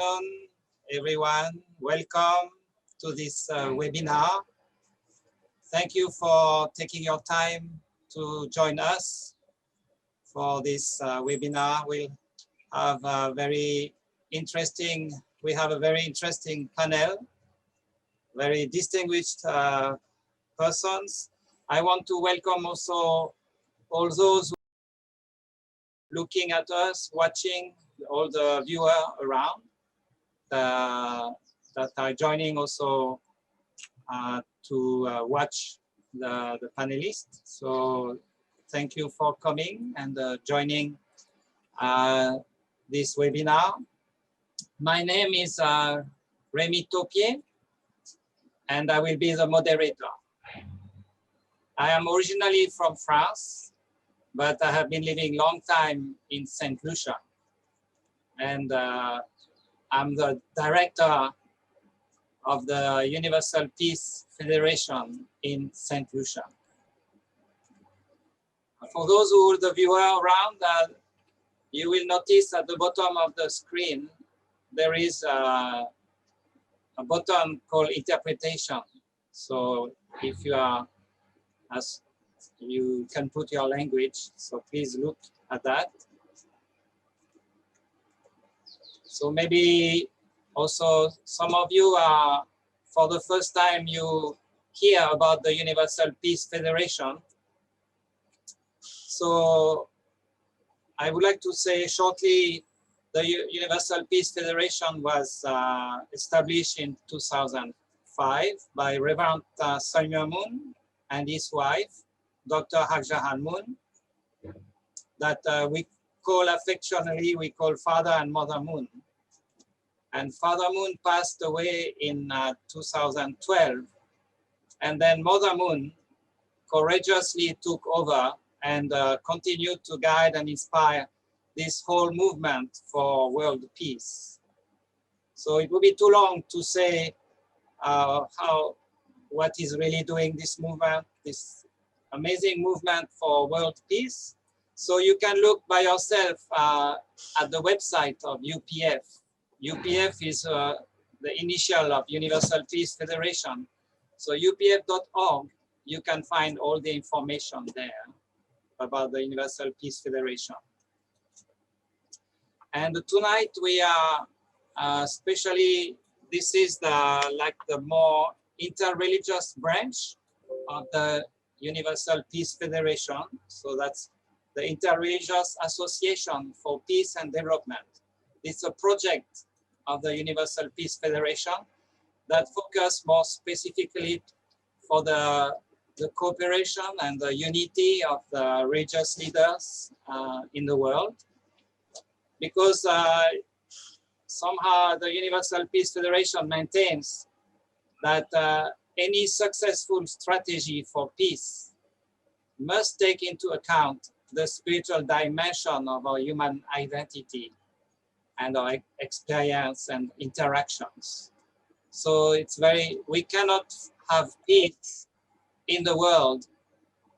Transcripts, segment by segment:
afternoon, everyone. Welcome to this webinar. Thank you for taking your time to join us for this webinar. We'll have a very interesting panel, very distinguished persons. I want to welcome also all those looking at us, watching, all the viewers around that are joining also to watch the panelists. So thank you for coming and joining this webinar. My name is Rémi Taupier, and I will be the moderator. I am originally from France, but I have been living long time in St. Lucia. And I'm the director of the Universal Peace Federation in St. Lucia. For those who are the viewer around, you will notice at the bottom of the screen, there is a button called interpretation. So if you are, you can put your language, so please look at that. So maybe also some of you are, for the first time, you hear about the Universal Peace Federation. So I would like to say shortly, the Universal Peace Federation was established in 2005 by Reverend Samuel Moon and his wife, Dr. Hagjahan Moon, that we call affectionately, we call Father and Mother Moon. And Father Moon passed away in 2012. And then Mother Moon courageously took over and continued to guide and inspire this whole movement for world peace. So it would be too long to say what is really doing this movement, this amazing movement for world peace. So you can look by yourself at the website of UPF. UPF is the initial of Universal Peace Federation. So upf.org, you can find all the information there about the Universal Peace Federation. And tonight we are especially, this is the more interreligious branch of the Universal Peace Federation. So that's the Interreligious Association for Peace and Development. It's a project of the Universal Peace Federation that focus more specifically for the cooperation and the unity of the religious leaders in the world. Because somehow the Universal Peace Federation maintains that any successful strategy for peace must take into account the spiritual dimension of our human identity and our experience and interactions. So it's we cannot have peace in the world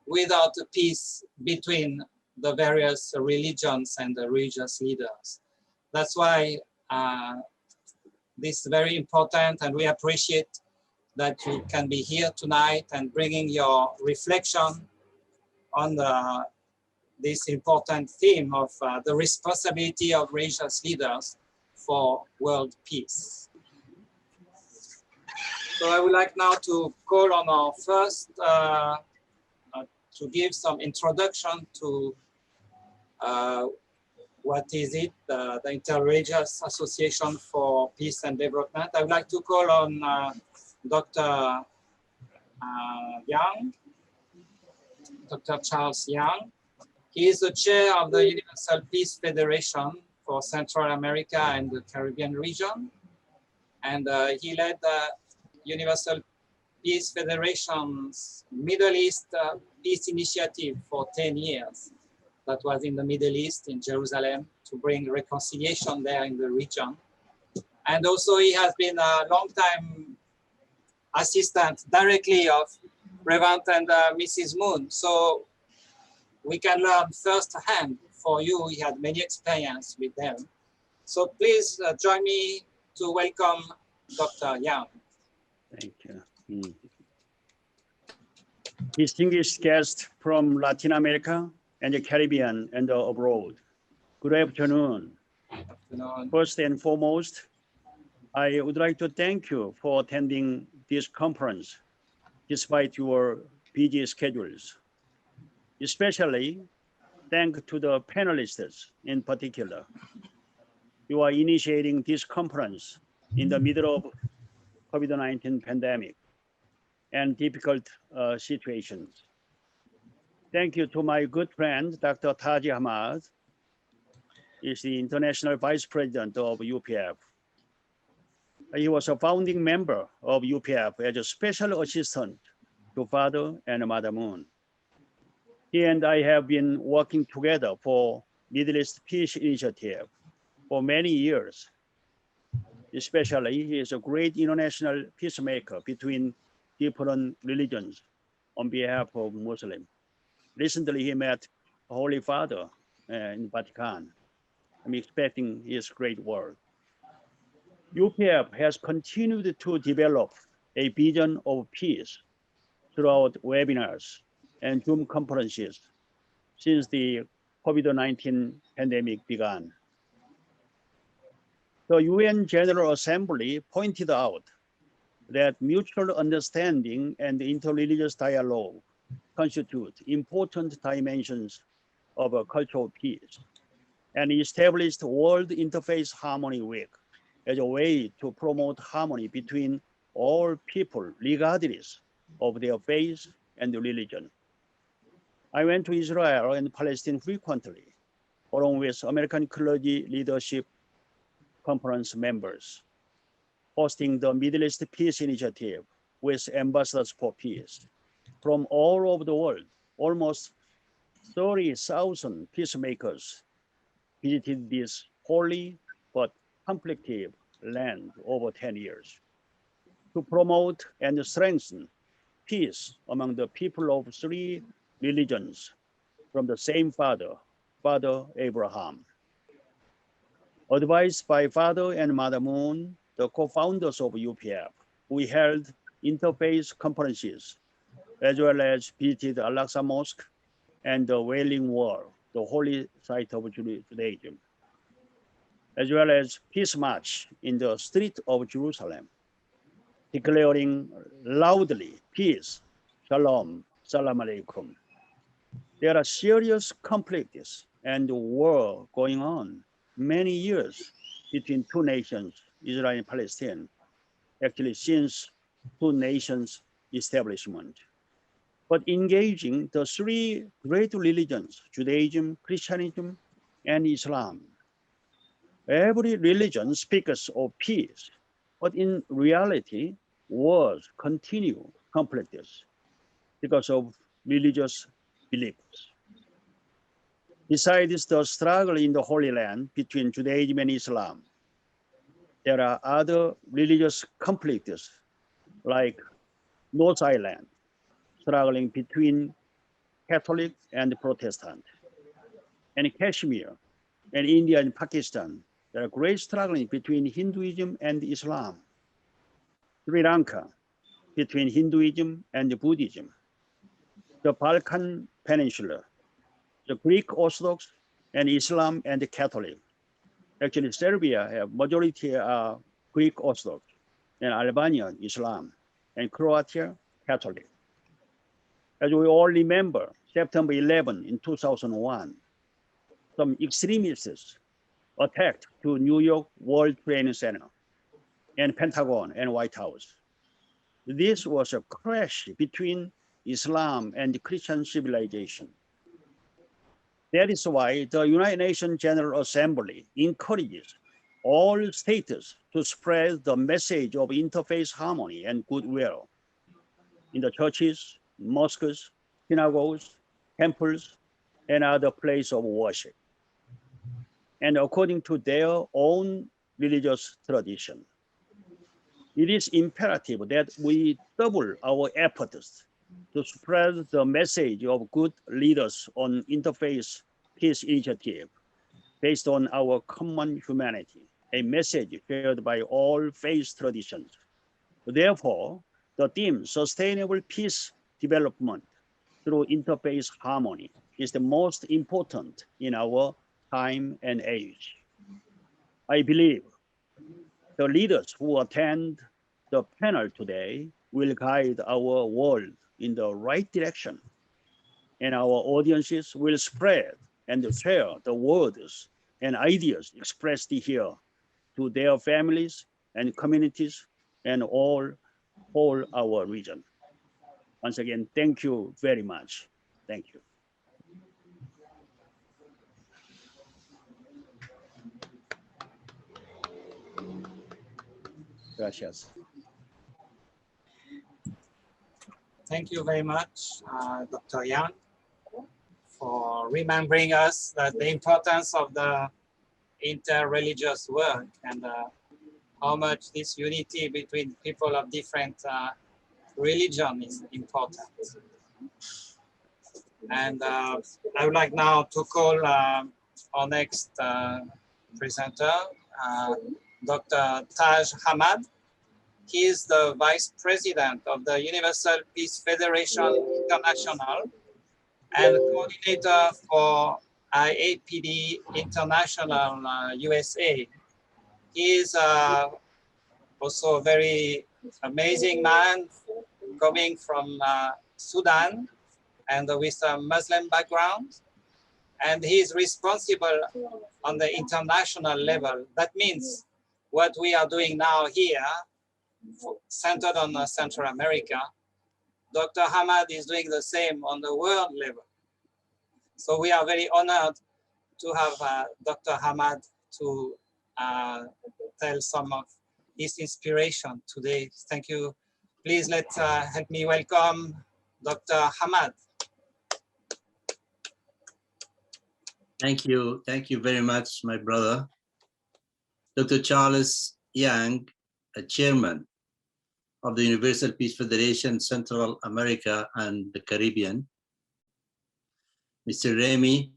without a peace between the various religions and the religious leaders. That's why this is very important, and we appreciate that you can be here tonight and bringing your reflection on this important theme of the responsibility of religious leaders for world peace. So I would like now to call on our first, to give some introduction to what is it, the Interreligious Association for Peace and Development. I would like to call on Dr. Young, Dr. Charles Young. He is the chair of the Universal Peace Federation for Central America and the Caribbean region. And he led the Universal Peace Federation's Middle East Peace Initiative for 10 years. That was in the Middle East, in Jerusalem, to bring reconciliation there in the region. And also he has been a long-time assistant directly of Reverend and Mrs. Moon. So we can learn firsthand for you. He had many experience with them. So please join me to welcome Dr. Yang. Thank you. Distinguished guests from Latin America and the Caribbean and abroad. Good afternoon. First and foremost, I would like to thank you for attending this conference despite your busy schedules. Especially thanks to the panelists in particular. You are initiating this conference in the middle of COVID-19 pandemic and difficult situations. Thank you to my good friend, Dr. Taji Ahmad, is the International Vice President of UPF. He was a founding member of UPF as a special assistant to Father and Mother Moon. He and I have been working together for Middle East Peace Initiative for many years. Especially, he is a great international peacemaker between different religions on behalf of Muslims. Recently, he met Holy Father in Vatican. I'm expecting his great work. UPF has continued to develop a vision of peace throughout webinars and Zoom conferences since the COVID-19 pandemic began. The UN General Assembly pointed out that mutual understanding and interreligious dialogue constitute important dimensions of a cultural peace, and established World Interfaith Harmony Week as a way to promote harmony between all people regardless of their faith and religion. I went to Israel and Palestine frequently, along with American clergy leadership conference members, hosting the Middle East Peace Initiative with ambassadors for peace from all over the world. Almost 30,000 peacemakers visited this holy but conflictive land over 10 years to promote and strengthen peace among the people of three religions from the same father, Father Abraham. Advised by Father and Mother Moon, the co-founders of UPF, we held interfaith conferences, as well as visited Al-Aqsa Mosque and the Wailing Wall, the holy site of Judaism, as well as peace march in the street of Jerusalem, declaring loudly, peace, shalom, salam alaikum. There are serious conflicts and war going on many years between two nations, Israel and Palestine, actually since two nations establishment. But engaging the three great religions, Judaism, Christianism, and Islam. Every religion speaks of peace, but in reality, wars continue conflicts because of religious beliefs. Besides the struggle in the Holy Land between Judaism and Islam, there are other religious conflicts like North Island, struggling between Catholic and Protestant, and Kashmir and India and Pakistan. There are great struggling between Hinduism and Islam. Sri Lanka, between Hinduism and Buddhism. The Balkan Peninsula, the Greek Orthodox and Islam and the Catholic. Actually, Serbia have majority Greek Orthodox, and Albania, Islam, and Croatia, Catholic. As we all remember, September 11 in 2001, some extremists attacked to New York World Trade Center and Pentagon and White House. This was a crash between Islam and Christian civilization. That is why the United Nations General Assembly encourages all states to spread the message of interfaith harmony and goodwill in the churches, mosques, synagogues, temples, and other places of worship, and according to their own religious tradition. It is imperative that we double our efforts to spread the message of good leaders on interfaith peace initiative based on our common humanity a message shared by all faith traditions. Therefore, the theme sustainable peace development through interfaith harmony is the most important in our time and age. I believe the leaders who attend the panel today will guide our world in the right direction, and our audiences will spread and share the words and ideas expressed here to their families and communities and all our region. Once again, thank you very much. Thank you. Gracias. Thank you very much, Dr. Yang, for remembering us that the importance of the interreligious work and how much this unity between people of different religion is important. And I would like now to call our next presenter, Dr. Taj Hamad. He is the Vice President of the Universal Peace Federation International and coordinator for IAPD International USA. He is also a very amazing man coming from Sudan and with a Muslim background. And he is responsible on the international level. That means what we are doing now here, centered on Central America, Dr. Hamad is doing the same on the world level. So we are very honored to have Dr. Hamad to tell some of his inspiration today. Thank you. Please help me welcome Dr. Hamad. Thank you very much, my brother. Dr. Charles Yang, a chairman of the Universal Peace Federation, Central America and the Caribbean. Mr. Remy,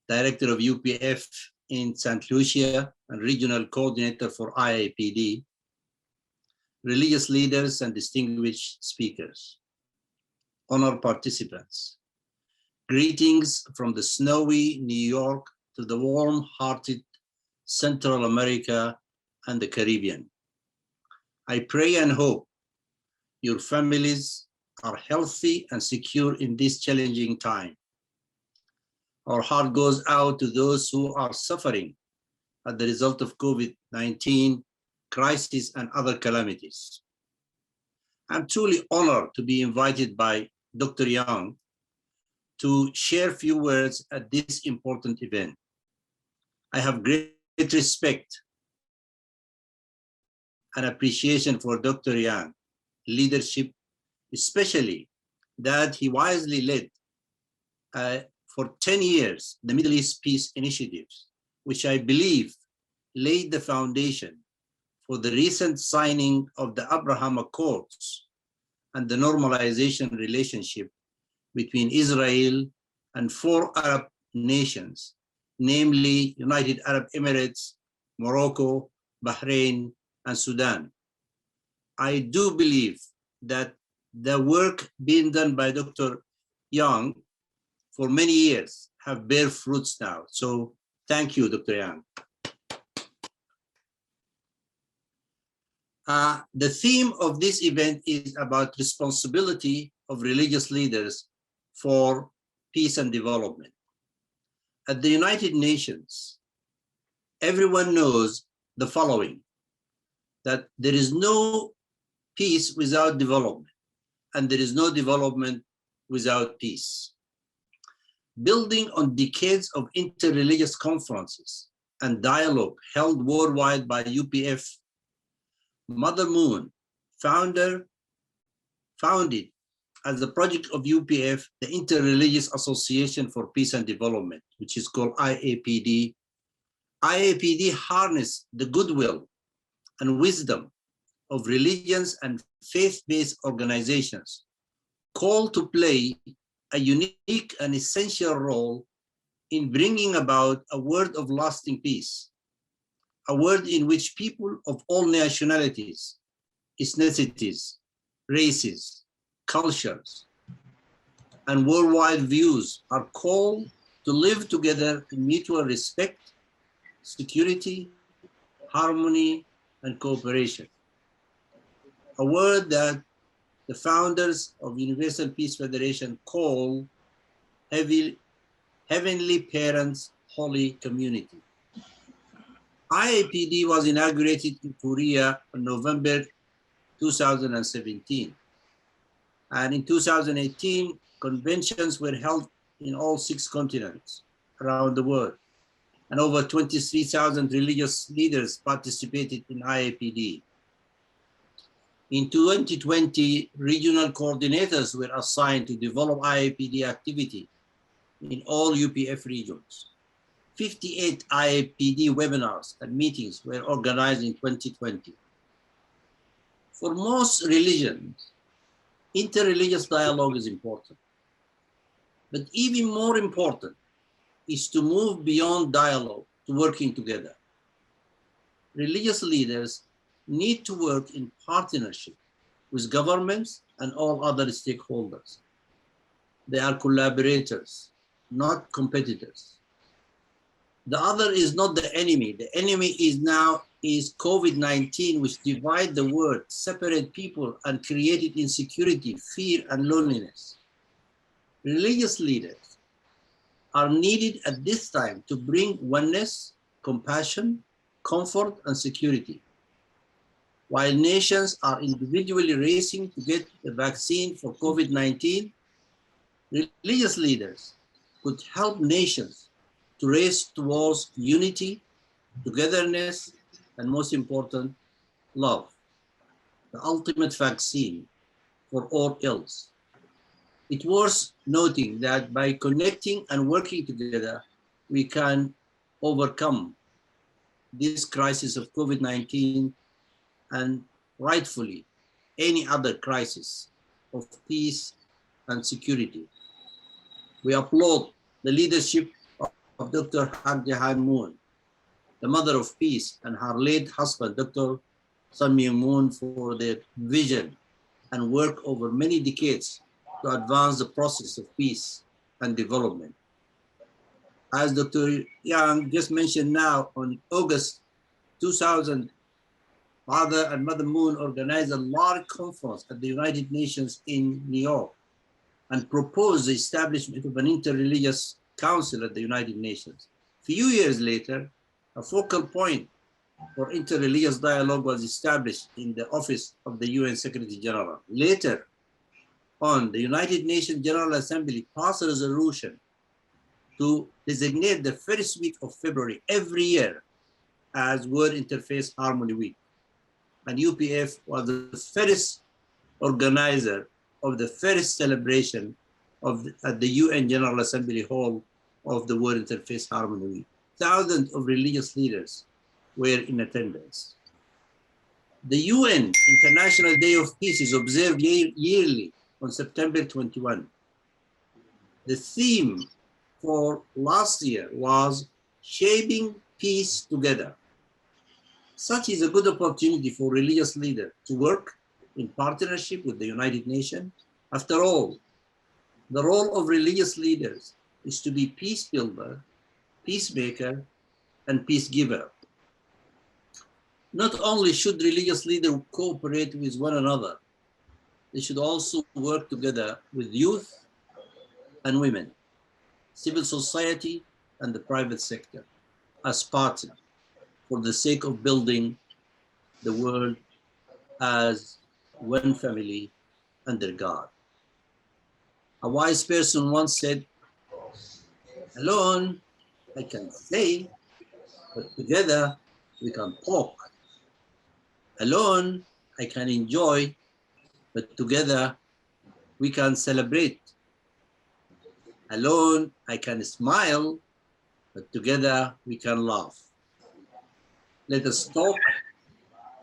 director of UPF in St. Lucia and regional coordinator for IAPD, religious leaders and distinguished speakers, honored participants. Greetings from the snowy New York to the warm-hearted Central America and the Caribbean. I pray and hope your families are healthy and secure in this challenging time. Our heart goes out to those who are suffering as the result of COVID-19 crisis and other calamities. I'm truly honored to be invited by Dr. Yang to share a few words at this important event. I have great respect and appreciation for Dr. Yang leadership, especially that he wisely led for 10 years the Middle East Peace Initiatives, which I believe laid the foundation for the recent signing of the Abraham Accords and the normalization relationship between Israel and 4 Arab nations, namely United Arab Emirates, Morocco, Bahrain, and Sudan. I do believe that the work being done by Dr. Yang for many years have bear fruits now. So thank you, Dr. Yang. The theme of this event is about responsibility of religious leaders for peace and development. At the United Nations, everyone knows the following, that there is no peace without development, and there is no development without peace. Building on decades of interreligious conferences and dialogue held worldwide by UPF, Mother Moon founded as the project of UPF, the Interreligious Association for Peace and Development, which is called IAPD. IAPD harnessed the goodwill and wisdom of religions and faith-based organizations called to play a unique and essential role in bringing about a world of lasting peace. a world in which people of all nationalities, ethnicities, races, cultures, and worldwide views are called to live together in mutual respect, security, harmony, and cooperation. A word that the founders of Universal Peace Federation call Heavenly Parents Holy Community. IAPD was inaugurated in Korea in November 2017. And in 2018, conventions were held in all 6 continents around the world. And over 23,000 religious leaders participated in IAPD. In 2020, regional coordinators were assigned to develop IAPD activity in all UPF regions. 58 IAPD webinars and meetings were organized in 2020. For most religions, interreligious dialogue is important. But even more important is to move beyond dialogue to working together. Religious leaders need to work in partnership with governments and all other stakeholders. They are collaborators, not competitors. The other is not the enemy. The enemy is COVID-19, which divide the world, separate people, and created insecurity, fear, and loneliness. Religious leaders are needed at this time to bring oneness, compassion, comfort, and security. While nations are individually racing to get the vaccine for COVID-19, religious leaders could help nations to race towards unity, togetherness, and most important, love, the ultimate vaccine for all ills. It's worth noting that by connecting and working together, we can overcome this crisis of COVID-19 and rightfully any other crisis of peace and security. We applaud the leadership of Dr. Hag Jahan Moon, the mother of peace, and her late husband, Dr. Sun Myung Moon, for their vision and work over many decades to advance the process of peace and development. As Dr. Yang just mentioned now, on August 2000, Father and Mother Moon organized a large conference at the United Nations in New York and proposed the establishment of an interreligious council at the United Nations. A few years later, a focal point for interreligious dialogue was established in the office of the UN Secretary General. Later on, the United Nations General Assembly passed a resolution to designate the first week of February every year as World Interfaith Harmony Week. And UPF was the first organizer of the first celebration at the UN General Assembly Hall of the World Interfaith Harmony Week. Thousands of religious leaders were in attendance. The UN International Day of Peace is observed yearly on September 21. The theme for last year was Shaping Peace Together. Such is a good opportunity for religious leaders to work in partnership with the United Nations. After all, the role of religious leaders is to be peace builder, peacemaker, and peace giver. Not only should religious leaders cooperate with one another, they should also work together with youth and women, civil society, and the private sector as partners for the sake of building the world as one family under God. A wise person once said, "Alone I can say, but together we can talk. Alone I can enjoy, but together we can celebrate. Alone I can smile, but together we can laugh. Let us talk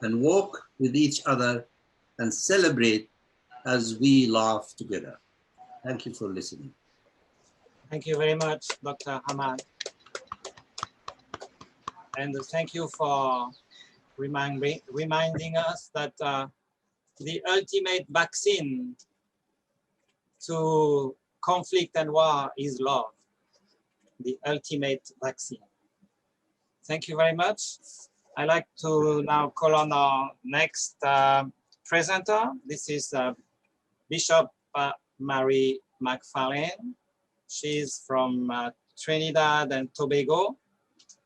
and walk with each other and celebrate as we laugh together." Thank you for listening. Thank you very much, Dr. Hamad. And thank you for reminding us that the ultimate vaccine to conflict and war is love, the ultimate vaccine. Thank you very much. I'd like to now call on our next presenter. This is Bishop Mary Mcfarlane. She's from Trinidad and Tobago.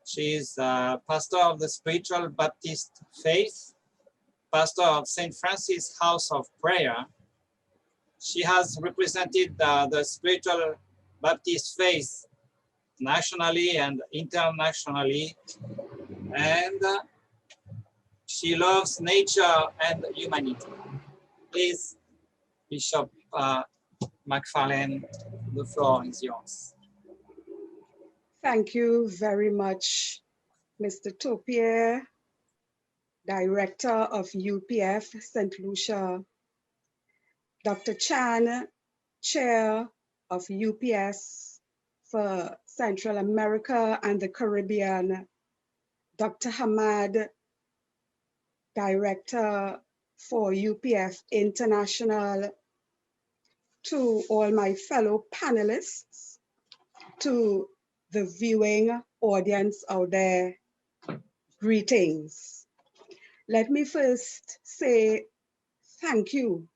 She's pastor of the Spiritual Baptist Faith, pastor of St. Francis House of Prayer. She has represented the Spiritual Baptist Faith nationally and internationally, and she loves nature and humanity. Please, Bishop Mcfarlane, the floor is yours. Thank you very much, Mr. Topier, Director of UPF St. Lucia, Dr. Chan, Chair of UPS for Central America and the Caribbean, Dr. Hamad, Director for UPF International, to all my fellow panelists, to the viewing audience out there, greetings. Let me first say thank you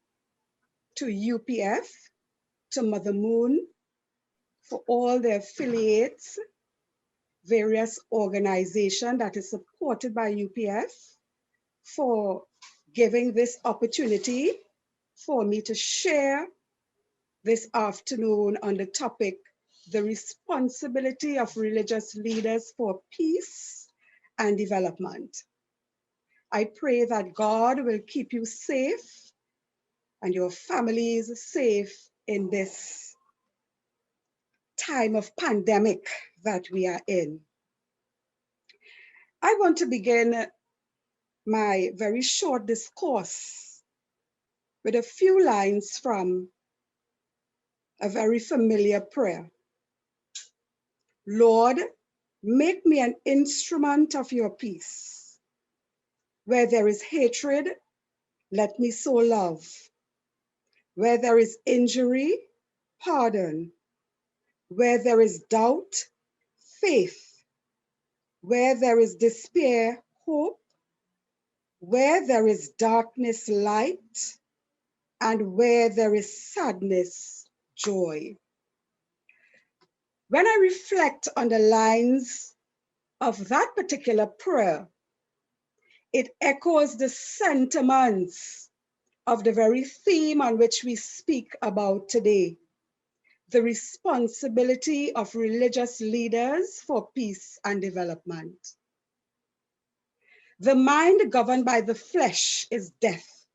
to UPF, to Mother Moon, for all the affiliates, various organizations that is supported by UPF, for giving this opportunity for me to share this afternoon on the topic, the responsibility of religious leaders for peace and development. I pray that God will keep you safe and your families safe in this time of pandemic that we are in. I want to begin my very short discourse with a few lines from a very familiar prayer. Lord, make me an instrument of your peace. Where there is hatred, let me sow love. Where there is injury, pardon. Where there is doubt, faith. Where there is despair, hope. Where there is darkness, light. And where there is sadness, joy. When I reflect on the lines of that particular prayer, it echoes the sentiments of the very theme on which we speak about today, the responsibility of religious leaders for peace and development. The mind governed by the flesh is death,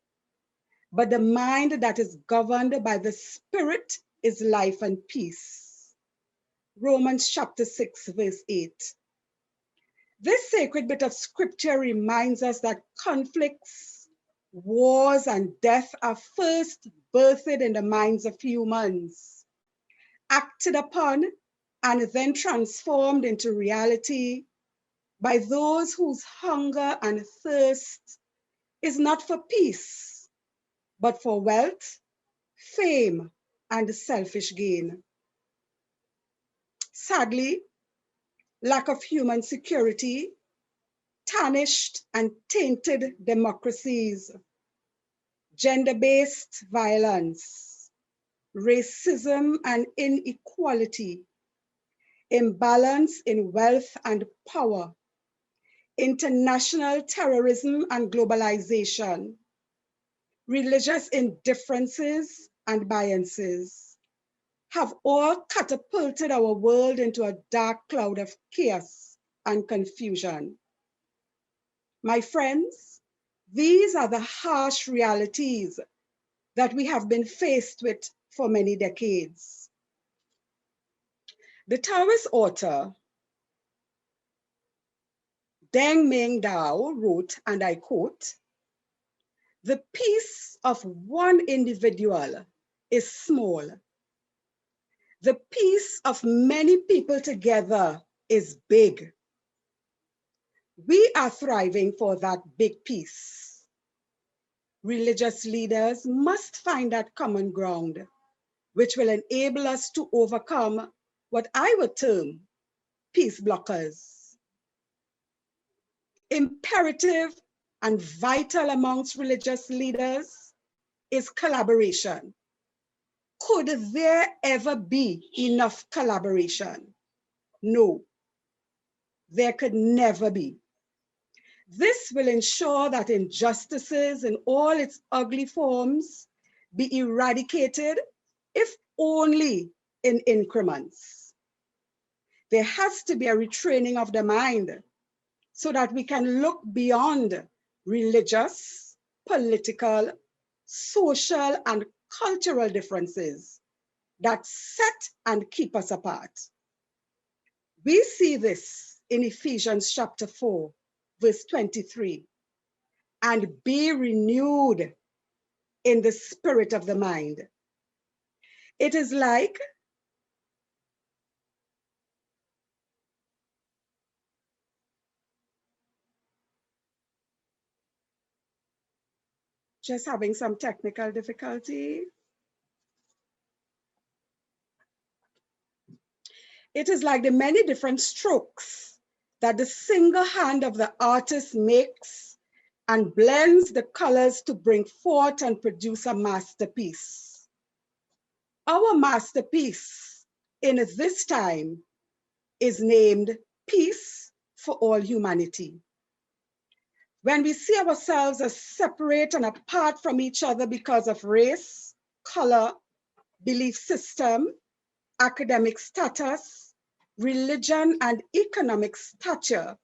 but the mind that is governed by the Spirit is life and peace. Romans chapter 6, verse 8. This sacred bit of scripture reminds us that conflicts, wars, and death are first birthed in the minds of humans, acted upon, and then transformed into reality by those whose hunger and thirst is not for peace, but for wealth, fame, and selfish gain. Sadly, lack of human security tarnished and tainted democracies, gender-based violence, racism and inequality, imbalance in wealth and power, international terrorism and globalization, religious indifferences and biases have all catapulted our world into a dark cloud of chaos and confusion. My friends, these are the harsh realities that we have been faced with for many decades. The Taoist author, Deng Ming Dao, wrote, and I quote, "The peace of one individual is small. The peace of many people together is big. We are thriving for that big peace. Religious leaders must find that common ground, which will enable us to overcome what I would term peace blockers. Imperative and vital amongst religious leaders is collaboration. Could there ever be enough collaboration? No, there could never be. This will ensure that injustices in all its ugly forms be eradicated, if only in increments. There has to be a retraining of the mind so that we can look beyond religious, political, social, and cultural differences that set and keep us apart. We see this in Ephesians chapter 4, verse 23, and be renewed in the spirit of the mind. It is like just having some technical difficulty. It is like the many different strokes that the single hand of the artist makes and blends the colors to bring forth and produce a masterpiece. Our masterpiece in this time is named Peace for All Humanity. When we see ourselves as separate and apart from each other because of race, color, belief system, academic status, religion, and economic stature,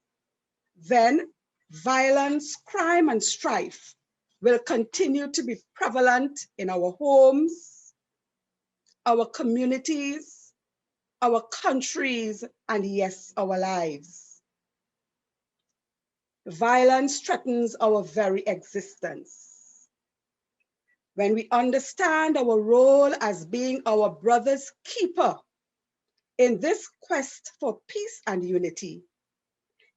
then violence, crime, and strife will continue to be prevalent in our homes, our communities, our countries, and yes, our lives. Violence threatens our very existence. When we understand our role as being our brother's keeper in this quest for peace and unity,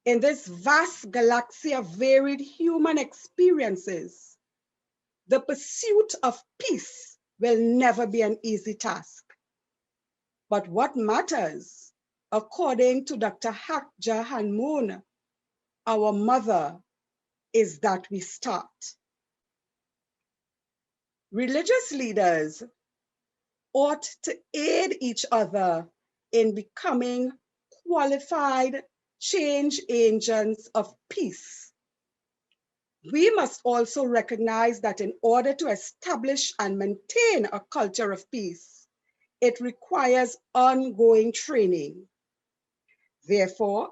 in this vast galaxy of varied human experiences, the pursuit of peace will never be an easy task. But what matters, according to Dr. Hakja Hanmoon, our mother, is that we start. Religious leaders ought to aid each other in becoming qualified change agents of peace. We must also recognize that in order to establish and maintain a culture of peace, it requires ongoing training. Therefore,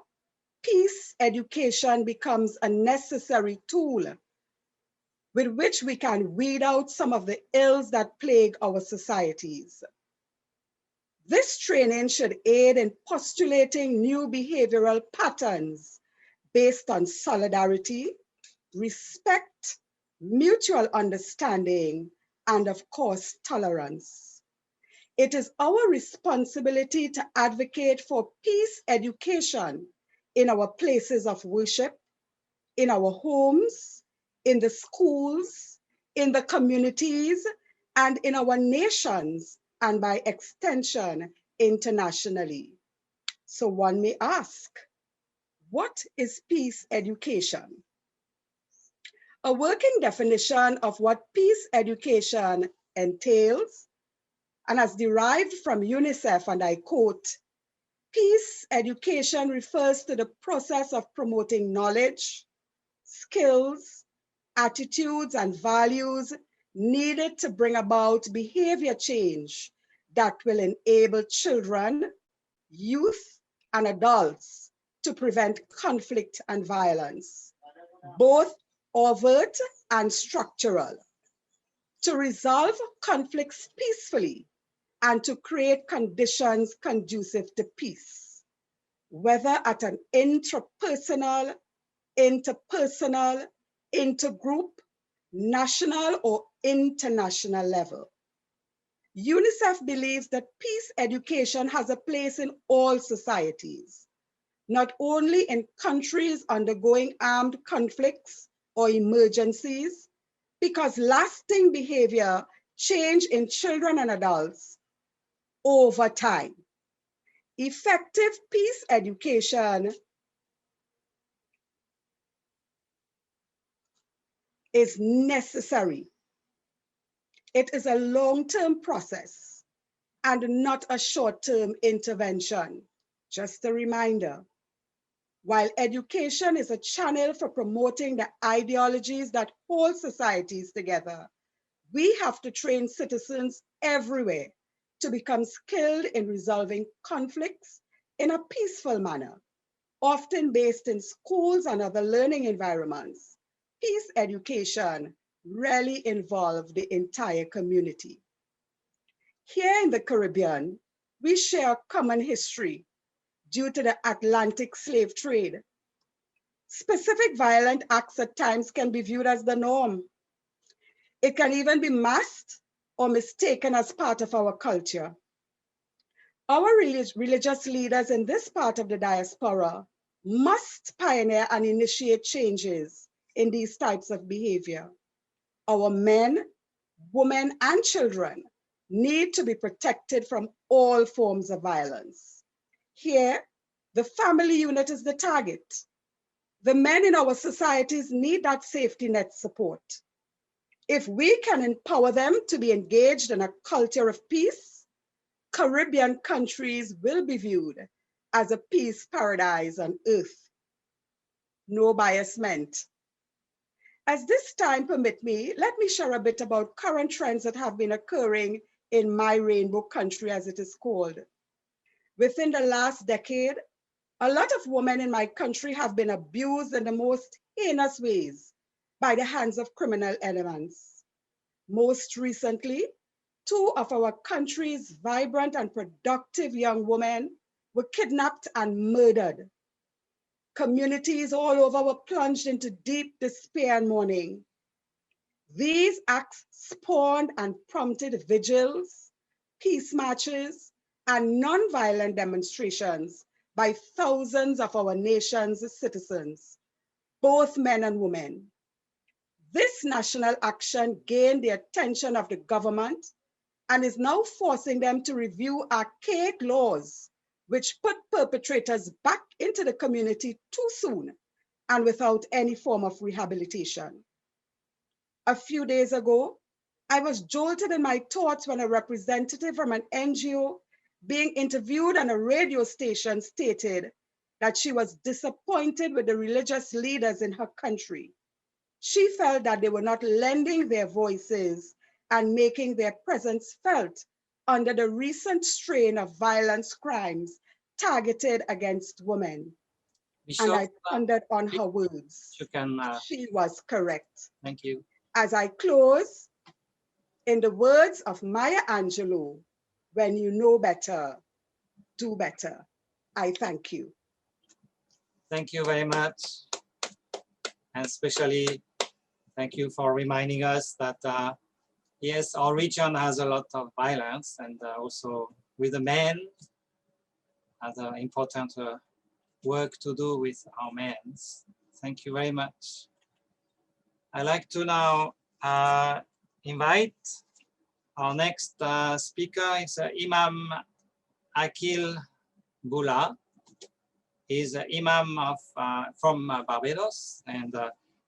peace education becomes a necessary tool with which we can weed out some of the ills that plague our societies. This training should aid in postulating new behavioral patterns based on solidarity, respect, mutual understanding, and of course, tolerance. It is our responsibility to advocate for peace education in our places of worship, in our homes, in the schools, in the communities, and in our nations, and by extension, internationally. So one may ask, what is peace education? A working definition of what peace education entails, and as derived from UNICEF, and I quote, peace education refers to the process of promoting knowledge, skills, attitudes, and values needed to bring about behavior change that will enable children, youth, and adults to prevent conflict and violence, both overt and structural, to resolve conflicts peacefully, and to create conditions conducive to peace, whether at an intrapersonal, interpersonal, intergroup, national, or international level. UNICEF believes that peace education has a place in all societies, not only in countries undergoing armed conflicts or emergencies, because lasting behavior change in children and adults over time. Effective peace education is necessary. It is a long-term process and not a short-term intervention. Just a reminder, while education is a channel for promoting the ideologies that hold societies together, we have to train citizens everywhere to become skilled in resolving conflicts in a peaceful manner, often based in schools and other learning environments. Peace education rarely involves the entire community. Here in the Caribbean, we share a common history due to the Atlantic slave trade. Specific violent acts at times can be viewed as the norm. It can even be masked or mistaken as part of our culture. Our religious leaders in this part of the diaspora must pioneer and initiate changes in these types of behavior. Our men, women, and children need to be protected from all forms of violence. Here, the family unit is the target. The men in our societies need that safety net support. If we can empower them to be engaged in a culture of peace, Caribbean countries will be viewed as a peace paradise on earth. No bias meant. As this time permit me, let me share a bit about current trends that have been occurring in my rainbow country, as it is called. Within the last decade, a lot of women in my country have been abused in the most heinous ways by the hands of criminal elements. Most recently, 2 of our country's vibrant and productive young women were kidnapped and murdered. Communities all over were plunged into deep despair and mourning. These acts spawned and prompted vigils, peace marches, and nonviolent demonstrations by thousands of our nation's citizens, both men and women. This national action gained the attention of the government and is now forcing them to review archaic laws which put perpetrators back into the community too soon and without any form of rehabilitation. A few days ago, I was jolted in my thoughts when a representative from an NGO being interviewed on a radio station stated that she was disappointed with the religious leaders in her country. She felt that they were not lending their voices and making their presence felt under the recent strain of violence crimes targeted against women. And I pondered on her words. She was correct. Thank you. As I close, in the words of Maya Angelou, when you know better, do better. I thank you. Thank you very much. And especially, thank you for reminding us that, yes, our region has a lot of violence, and also with the men, has an important work to do with our men. Thank you very much. I'd like to now invite our next speaker. Is Imam Akil Bula. He's the Imam of, from Barbados, and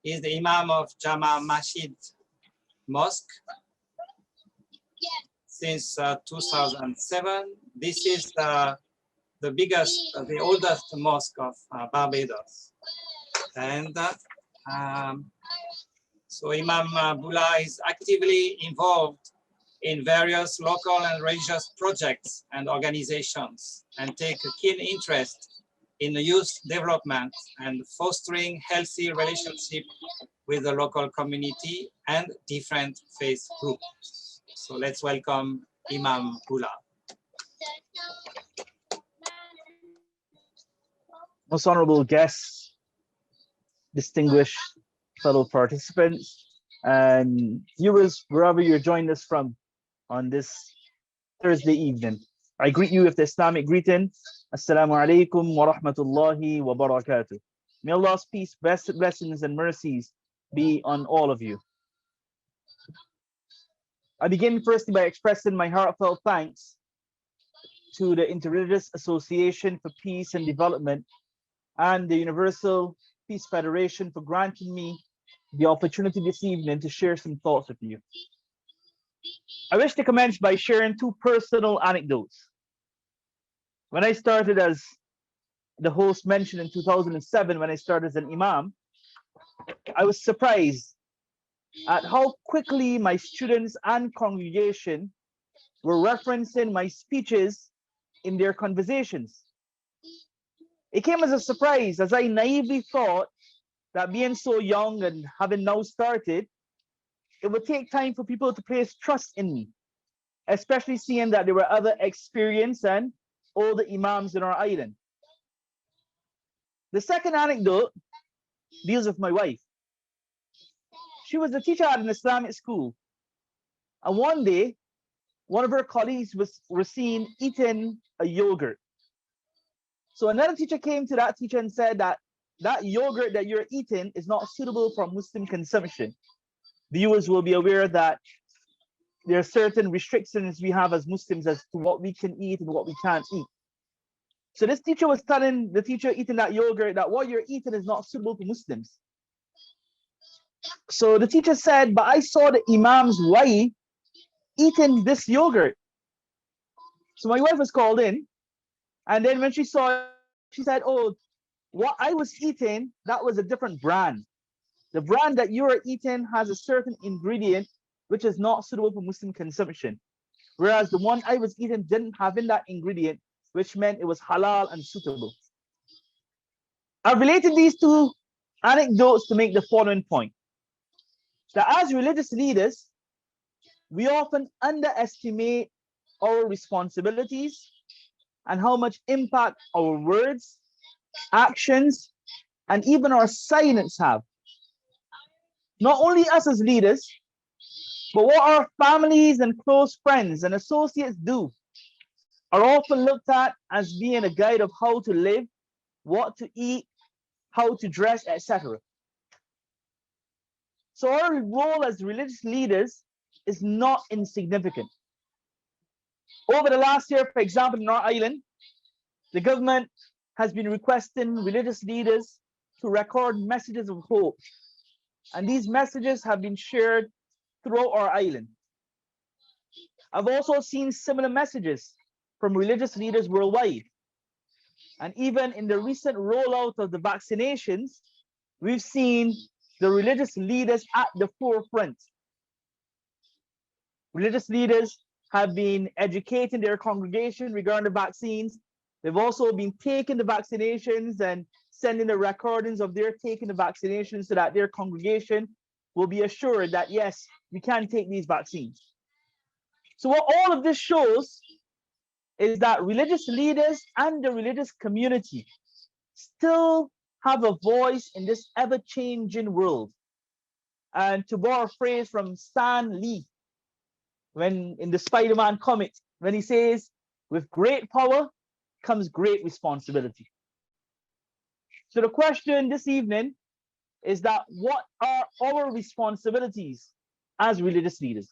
he's the Imam of Jama Masjid Mosque since 2007. This is the biggest, the oldest mosque of Barbados. And so Imam Bula is actively involved in various local and religious projects and organizations, and take a keen interest in the youth development and fostering healthy relationship with the local community and different faith groups. So let's welcome Imam Bula. Most honorable guests, distinguished fellow participants, and viewers wherever you're joining us from on this Thursday evening. I greet you with the Islamic greeting. Assalamu alaikum wa rahmatullahi wa barakatuh. May Allah's peace, blessings, and mercies be on all of you. I begin firstly by expressing my heartfelt thanks to the Interreligious Association for Peace and Development and the Universal Peace Federation for granting me the opportunity this evening to share some thoughts with you. I wish to commence by sharing two personal anecdotes. When I started, as the host mentioned, in 2007, when I started as an Imam, I was surprised at how quickly my students and congregation were referencing my speeches in their conversations. It came as a surprise, as I naively thought that being so young and having now started, it would take time for people to place trust in me, especially seeing that there were other experienced and older Imams in our island. The second anecdote deals with my wife. She was a teacher at an Islamic school. And one day, one of her colleagues was seen eating a yogurt. So another teacher came to that teacher and said that that yogurt that you're eating is not suitable for Muslim consumption. Viewers will be aware that there are certain restrictions we have as Muslims as to what we can eat and what we can't eat. So this teacher was telling the teacher eating that yogurt that what you're eating is not suitable for Muslims. So the teacher said, but I saw the Imam's wife eating this yogurt. So my wife was called in, and then when she saw it, she said, oh, what I was eating, that was a different brand. The brand that you are eating has a certain ingredient which is not suitable for Muslim consumption. Whereas the one I was eating didn't have in that ingredient, which meant it was halal and suitable. I've related these two anecdotes to make the following point. That as religious leaders, we often underestimate our responsibilities and how much impact our words, actions, and even our silence have. Not only us as leaders, but what our families and close friends and associates do are often looked at as being a guide of how to live, what to eat, how to dress, etc. So our role as religious leaders is not insignificant. Over the last year, for example, in our island, the government has been requesting religious leaders to record messages of hope. And these messages have been shared throughout our island. I've also seen similar messages from religious leaders worldwide. And even in the recent rollout of the vaccinations, we've seen the religious leaders at the forefront. Religious leaders have been educating their congregation regarding the vaccines. They've also been taking the vaccinations and sending the recordings of their taking the vaccinations so that their congregation will be assured that, yes, we can take these vaccines. So what all of this shows is that religious leaders and the religious community still have a voice in this ever-changing world. And to borrow a phrase from Stan Lee, when in the Spider-Man comic, when he says, with great power comes great responsibility. So the question this evening is that what are our responsibilities as religious leaders?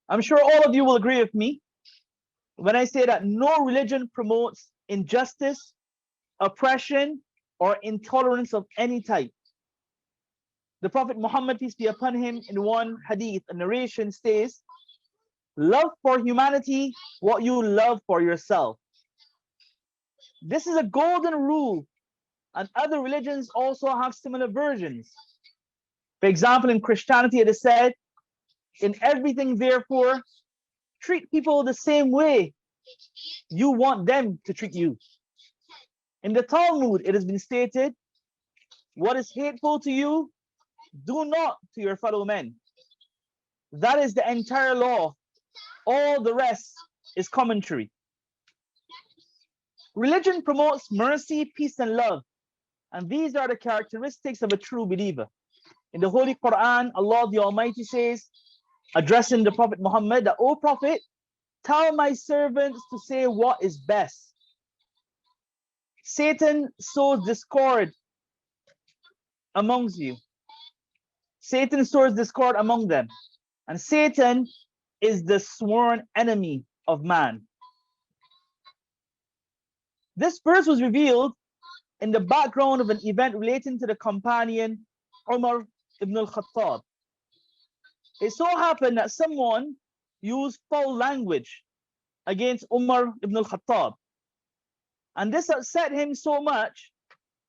I'm sure all of you will agree with me when I say that no religion promotes injustice, oppression, or intolerance of any type. The Prophet Muhammad, peace be upon him, in one hadith, a narration states, love for humanity what you love for yourself. This is a golden rule, and other religions also have similar versions. For example, in Christianity, it is said, in everything, therefore, treat people the same way you want them to treat you. In the Talmud, it has been stated, what is hateful to you, do not to your fellow men. That is the entire law. All the rest is commentary. Religion promotes mercy, peace, and love. And these are the characteristics of a true believer. In the Holy Quran, Allah the Almighty says, addressing the Prophet Muhammad, that, O Prophet, tell my servants to say what is best. Satan sows discord amongst you. Satan sows discord among them. And Satan is the sworn enemy of man. This verse was revealed in the background of an event relating to the companion Umar ibn al-Khattab. It so happened that someone used foul language against Umar ibn al-Khattab. And this upset him so much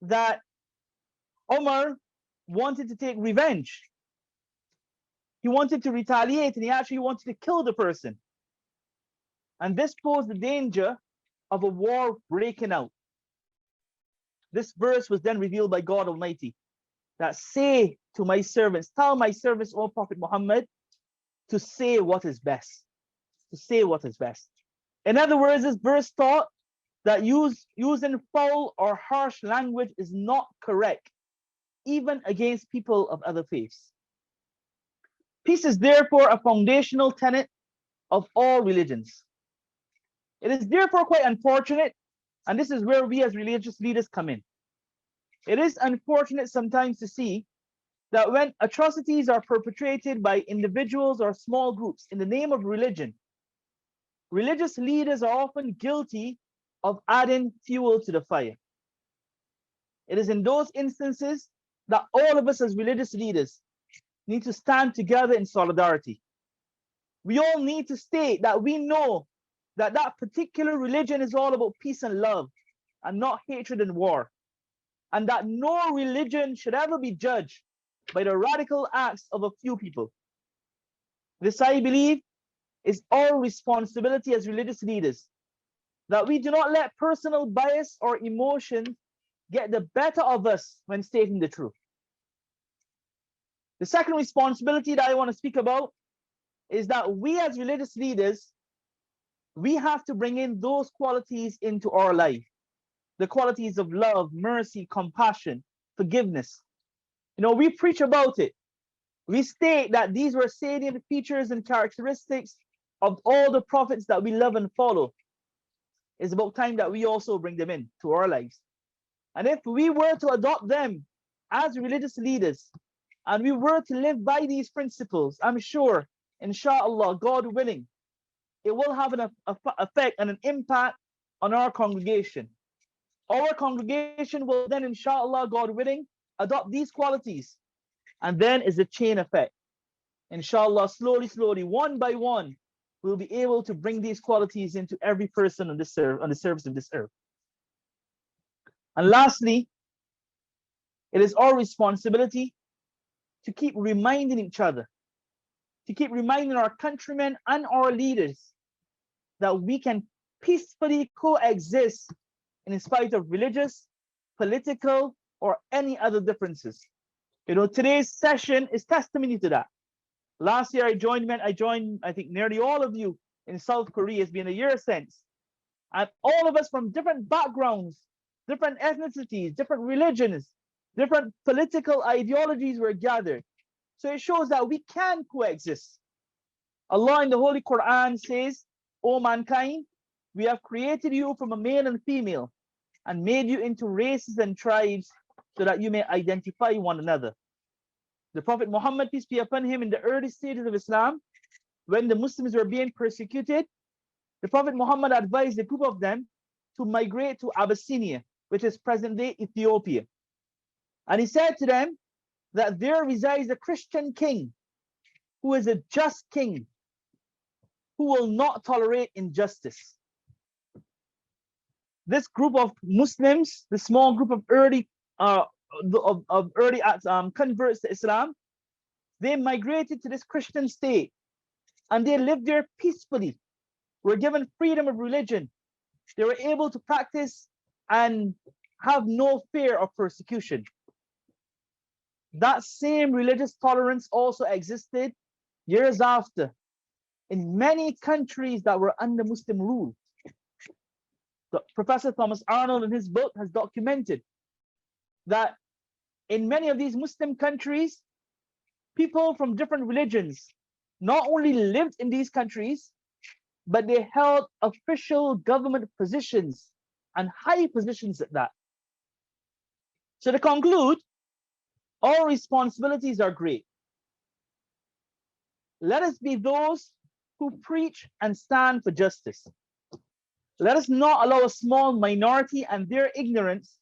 that Umar wanted to take revenge. He wanted to retaliate, and he actually wanted to kill the person. And this posed the danger of a war breaking out. This verse was then revealed by God Almighty, that say to my servants, tell my servants, O Prophet Muhammad, to say what is best. To say what is best. In other words, this verse taught that using foul or harsh language is not correct, even against people of other faiths. Peace is therefore a foundational tenet of all religions. It is therefore quite unfortunate, and this is where we as religious leaders come in. It is unfortunate sometimes to see that when atrocities are perpetrated by individuals or small groups in the name of religion, religious leaders are often guilty of adding fuel to the fire. It is in those instances that all of us as religious leaders need to stand together in solidarity. We all need to state that we know that that particular religion is all about peace and love and not hatred and war, and that no religion should ever be judged by the radical acts of a few people. This, I believe, is our responsibility as religious leaders, that we do not let personal bias or emotion get the better of us when stating the truth. The second responsibility that I want to speak about is that we as religious leaders, we have to bring in those qualities into our life. The qualities of love, mercy, compassion, forgiveness. You know, we preach about it. We state that these were salient features and characteristics of all the prophets that we love and follow. It's about time that we also bring them in to our lives. And if we were to adopt them as religious leaders, and we were to live by these principles, I'm sure, inshallah, God willing, it will have an effect and an impact on our congregation. Our congregation will then, inshallah, God willing, adopt these qualities. And then is a chain effect. Inshallah, slowly, slowly, one by one, we'll be able to bring these qualities into every person on the surface of this earth. And lastly, it is our responsibility to keep reminding each other, to keep reminding our countrymen and our leaders that we can peacefully coexist in spite of religious, political, or any other differences. You know, today's session is testimony to that. Last year I joined, I think, nearly all of you in South Korea. It's been a year since. And all of us from different backgrounds, different ethnicities, different religions, different political ideologies were gathered. So it shows that we can coexist. Allah in the Holy Quran says, O mankind, we have created you from a male and female and made you into races and tribes so that you may identify one another. The Prophet Muhammad, peace be upon him, in the early stages of Islam, when the Muslims were being persecuted, the Prophet Muhammad advised a group of them to migrate to Abyssinia, which is present-day Ethiopia. And he said to them that there resides a Christian king who is a just king, who will not tolerate injustice. This group of Muslims, the small group of early converts to Islam, they migrated to this Christian state and they lived there peacefully, were given freedom of religion. They were able to practice and have no fear of persecution. That same religious tolerance also existed years after in many countries that were under Muslim rule. Professor Thomas Arnold in his book has documented that in many of these Muslim countries, people from different religions not only lived in these countries, but they held official government positions and high positions at that. So to conclude, all responsibilities are great. Let us be those who preach and stand for justice. Let us not allow a small minority and their ignorance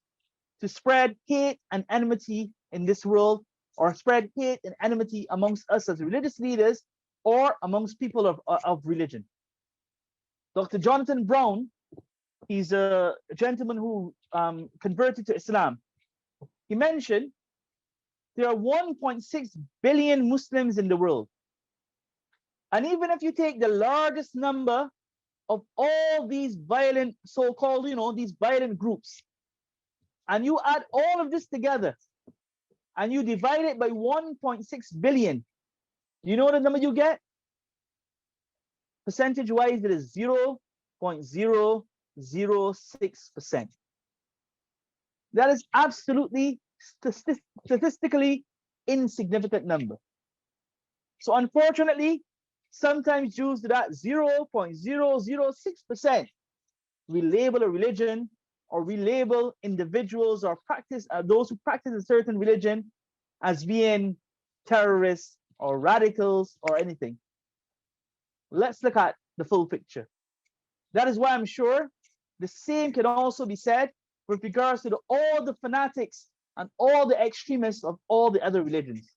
to spread hate and enmity in this world, or spread hate and enmity amongst us as religious leaders or amongst people of religion. Dr. Jonathan Brown, he's a gentleman who converted to Islam. He mentioned there are 1.6 billion Muslims in the world. And even if you take the largest number of all these violent, so-called, these violent groups, and you add all of this together, and you divide it by 1.6 billion, you know the number you get? Percentage-wise, it is 0.006%. That is absolutely statistically insignificant number. So unfortunately, sometimes Jews do that 0.006%. We label a religion, or we label individuals or those who practice a certain religion as being terrorists or radicals or anything. Let's look at the full picture. That is why I'm sure the same can also be said with regards to all the fanatics and all the extremists of all the other religions.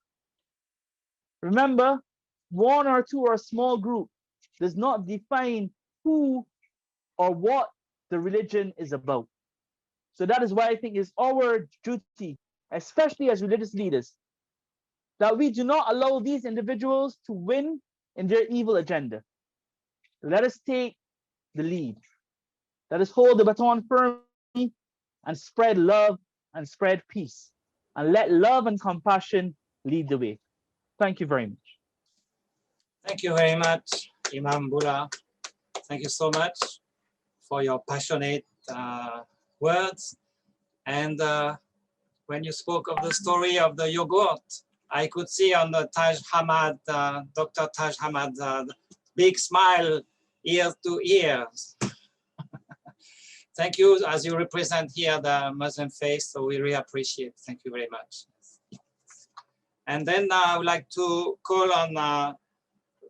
Remember, one or two or a small group does not define who or what the religion is about. So that is why I think it's our duty, especially as religious leaders, that we do not allow these individuals to win in their evil agenda. Let us take the lead. Let us hold the baton firmly and spread love and spread peace. And let love and compassion lead the way. Thank you very much. Thank you very much, Imam Bula. Thank you so much for your passionate words. And when you spoke of the story of the yogurt, I could see on the Dr. Taj Hamad's big smile ear to ear. Thank you, as you represent here the Muslim faith, so we really appreciate. Thank you very much. And then I would like to call on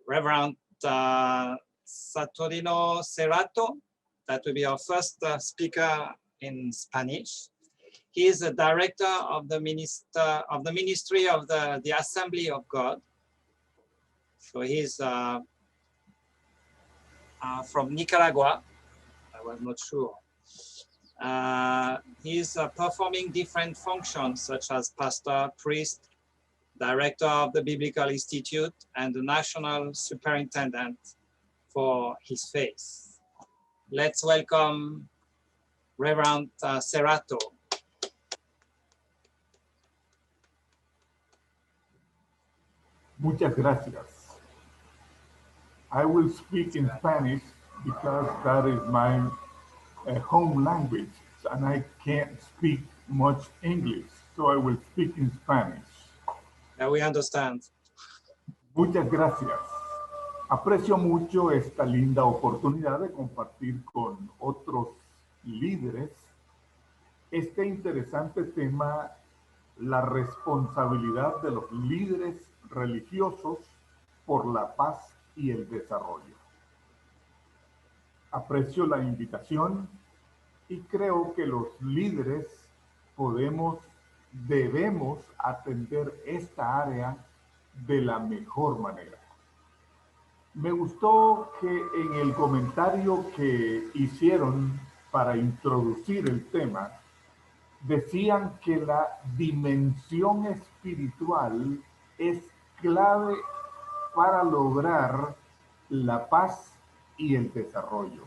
Reverend Saturnino Serrato. That will be our first speaker in Spanish. He is the director of the Ministry of the Assembly of God. So he's from Nicaragua. I was not sure. He's performing different functions such as pastor, priest, director of the Biblical Institute, and the national superintendent for his faith. Let's welcome Reverend Serrato. Muchas gracias. I will speak in Spanish because that is my home language, and I can't speak much English, so I will speak in Spanish. We understand. Muchas gracias. Aprecio mucho esta linda oportunidad de compartir con otros líderes este interesante tema, la responsabilidad de los líderes religiosos por la paz y el desarrollo. Aprecio la invitación y creo que los líderes debemos atender esta área de la mejor manera. Me gustó que en el comentario que hicieron para introducir el tema, decían que la dimensión espiritual es clave para lograr la paz y el desarrollo.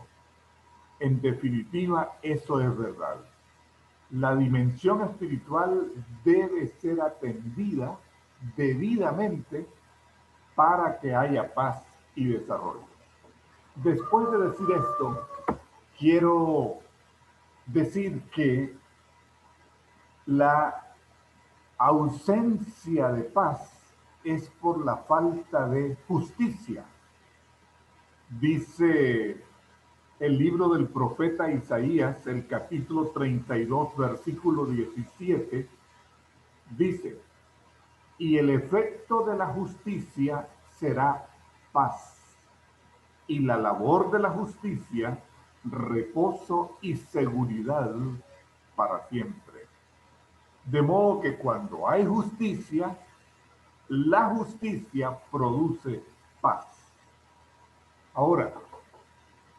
En definitiva, eso es verdad. La dimensión espiritual debe ser atendida debidamente para que haya paz y desarrollo. Después de decir esto, quiero decir que la ausencia de paz es por la falta de justicia. Dice el libro del profeta Isaías, el capítulo 32, versículo 17, dice, y el efecto de la justicia será paz, y la labor de la justicia, reposo y seguridad para siempre. De modo que cuando hay justicia, la justicia produce paz. Ahora,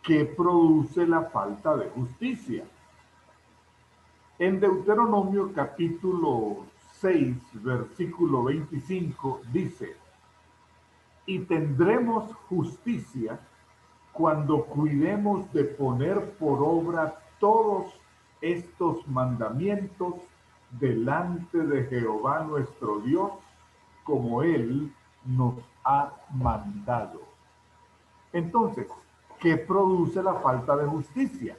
¿qué produce la falta de justicia? En Deuteronomio capítulo 6, versículo 25 dice, y tendremos justicia cuando cuidemos de poner por obra todos estos mandamientos delante de Jehová nuestro Dios, como Él nos ha mandado. Entonces, ¿qué produce la falta de justicia?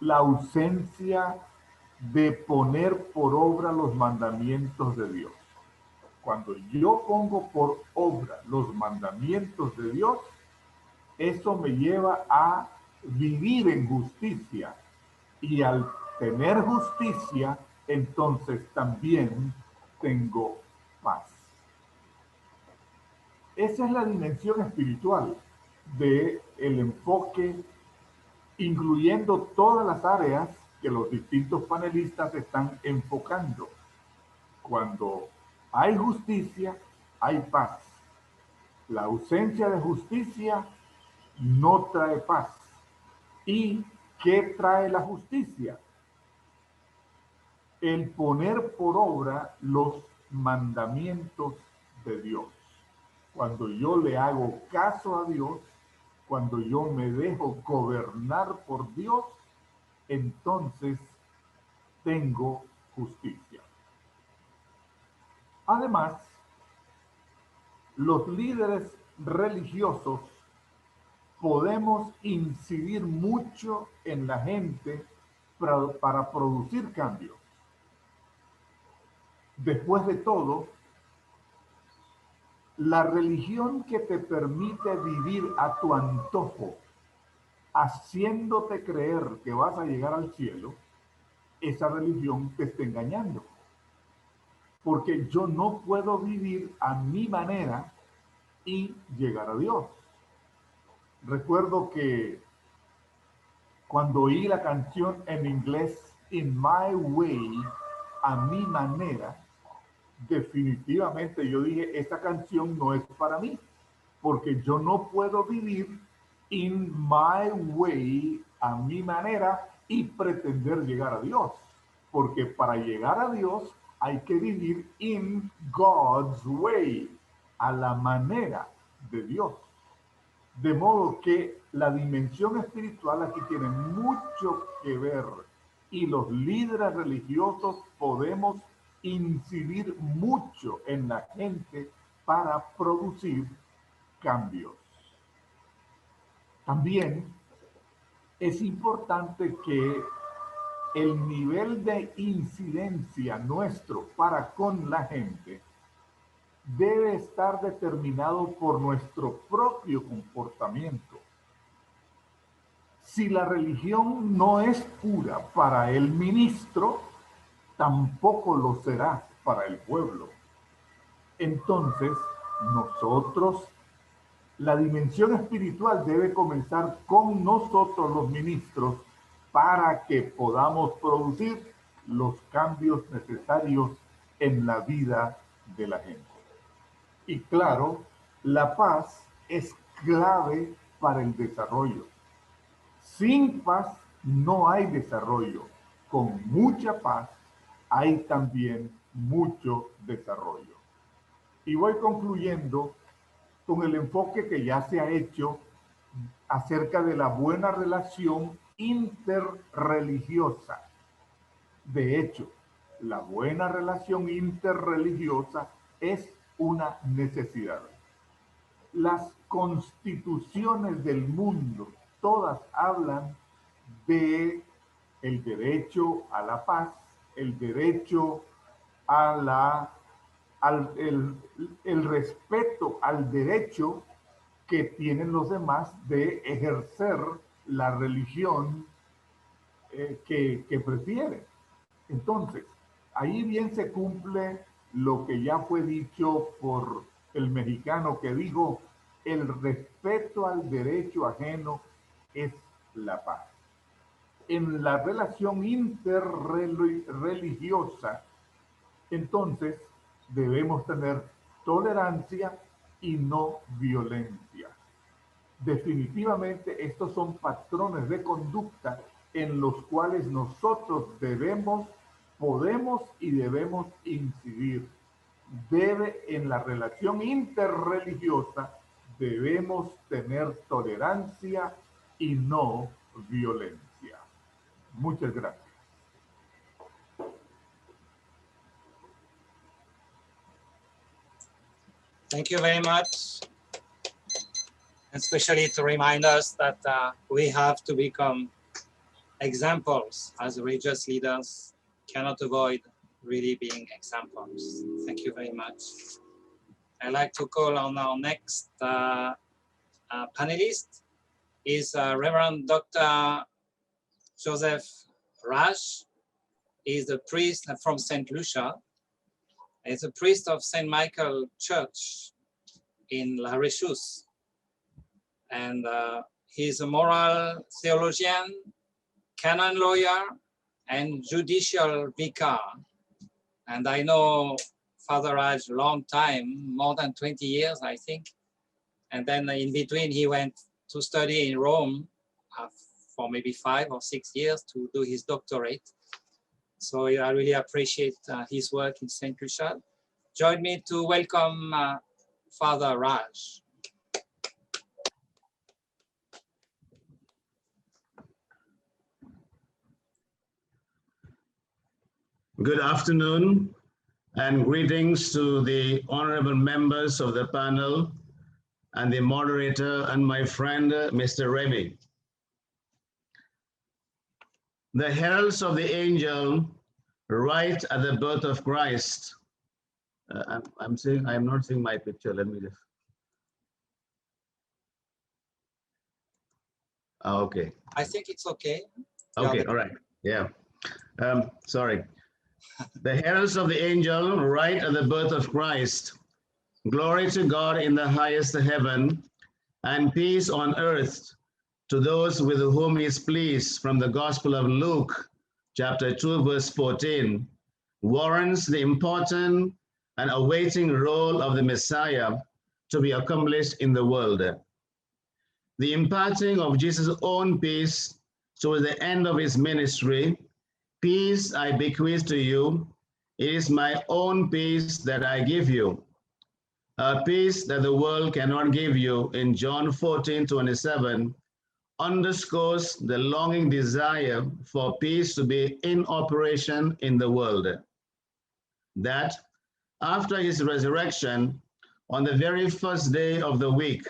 La ausencia de poner por obra los mandamientos de Dios. Cuando yo pongo por obra los mandamientos de Dios, eso me lleva a vivir en justicia. Y al tener justicia, entonces también tengo paz. Esa es la dimensión espiritual del enfoque, incluyendo todas las áreas que los distintos panelistas están enfocando. Cuando hay justicia, hay paz. La ausencia de justicia no trae paz. ¿Y qué trae la justicia? El poner por obra los mandamientos de Dios. Cuando yo le hago caso a Dios, cuando yo me dejo gobernar por Dios, entonces tengo justicia. Además, los líderes religiosos podemos incidir mucho en la gente para producir cambios. Después de todo, la religión que te permite vivir a tu antojo, haciéndote creer que vas a llegar al cielo, esa religión te está engañando. Porque yo no puedo vivir a mi manera y llegar a Dios. Recuerdo que cuando oí la canción en inglés In My Way, a mi manera, definitivamente yo dije, esta canción no es para mí, porque yo no puedo vivir in my way, a mi manera, y pretender llegar a Dios, porque para llegar a Dios hay que vivir in God's way, a la manera de Dios. De modo que la dimensión espiritual aquí tiene mucho que ver, y los líderes religiosos podemos incidir mucho en la gente para producir cambios. También es importante que el nivel de incidencia nuestro para con la gente debe estar determinado por nuestro propio comportamiento. Si la religión no es pura para el ministro, tampoco lo será para el pueblo. Entonces, nosotros, la dimensión espiritual debe comenzar con nosotros los ministros para que podamos producir los cambios necesarios en la vida de la gente. Y claro, la paz es clave para el desarrollo. Sin paz no hay desarrollo. Con mucha paz hay también mucho desarrollo. Y voy concluyendo con el enfoque que ya se ha hecho acerca de la buena relación interreligiosa. De hecho, la buena relación interreligiosa es una necesidad. Las constituciones del mundo todas hablan de el derecho a la paz, el derecho a el respeto al derecho que tienen los demás de ejercer la religión que prefieren. Entonces, ahí bien se cumple lo que ya fue dicho por el mexicano que dijo, el respeto al derecho ajeno es la paz. En la relación interreligiosa, entonces, debemos tener tolerancia y no violencia. Definitivamente, estos son patrones de conducta en los cuales nosotros podemos y debemos incidir. En la relación interreligiosa, debemos tener tolerancia y no violencia. Muchas gracias. Thank you very much. Especially to remind us that we have to become examples as religious leaders, cannot avoid really being examples. Thank you very much. I'd like to call on our next panelist, is Reverend Dr. Joseph Raj. He's a priest from St. Lucia. He's a priest of St. Michael Church in La Richousse. And he's a moral theologian, canon lawyer, and judicial vicar. And I know Father Raj a long time, more than 20 years, I think. And then in between, he went to study in Rome for maybe 5 or 6 years to do his doctorate. So I really appreciate his work in St. Lucia. Join me to welcome Father Raj. Good afternoon and greetings to the honorable members of the panel and the moderator and my friend, Mr. Remy. The heralds of the angel write at the birth of Christ. I'm not seeing my picture. Let me just. Okay. I think it's okay. Okay, all right. Yeah. Sorry. The heralds of the angel write at the birth of Christ. Glory to God in the highest heaven, and peace on earth to those with whom he is pleased. From the Gospel of Luke, chapter 2, verse 14, warrants the important and awaiting role of the Messiah to be accomplished in the world. The imparting of Jesus' own peace towards the end of his ministry. Peace I bequeath to you. It is my own peace that I give you. A peace that the world cannot give you, in John 14:27, underscores the longing desire for peace to be in operation in the world. That after his resurrection, on the very first day of the week,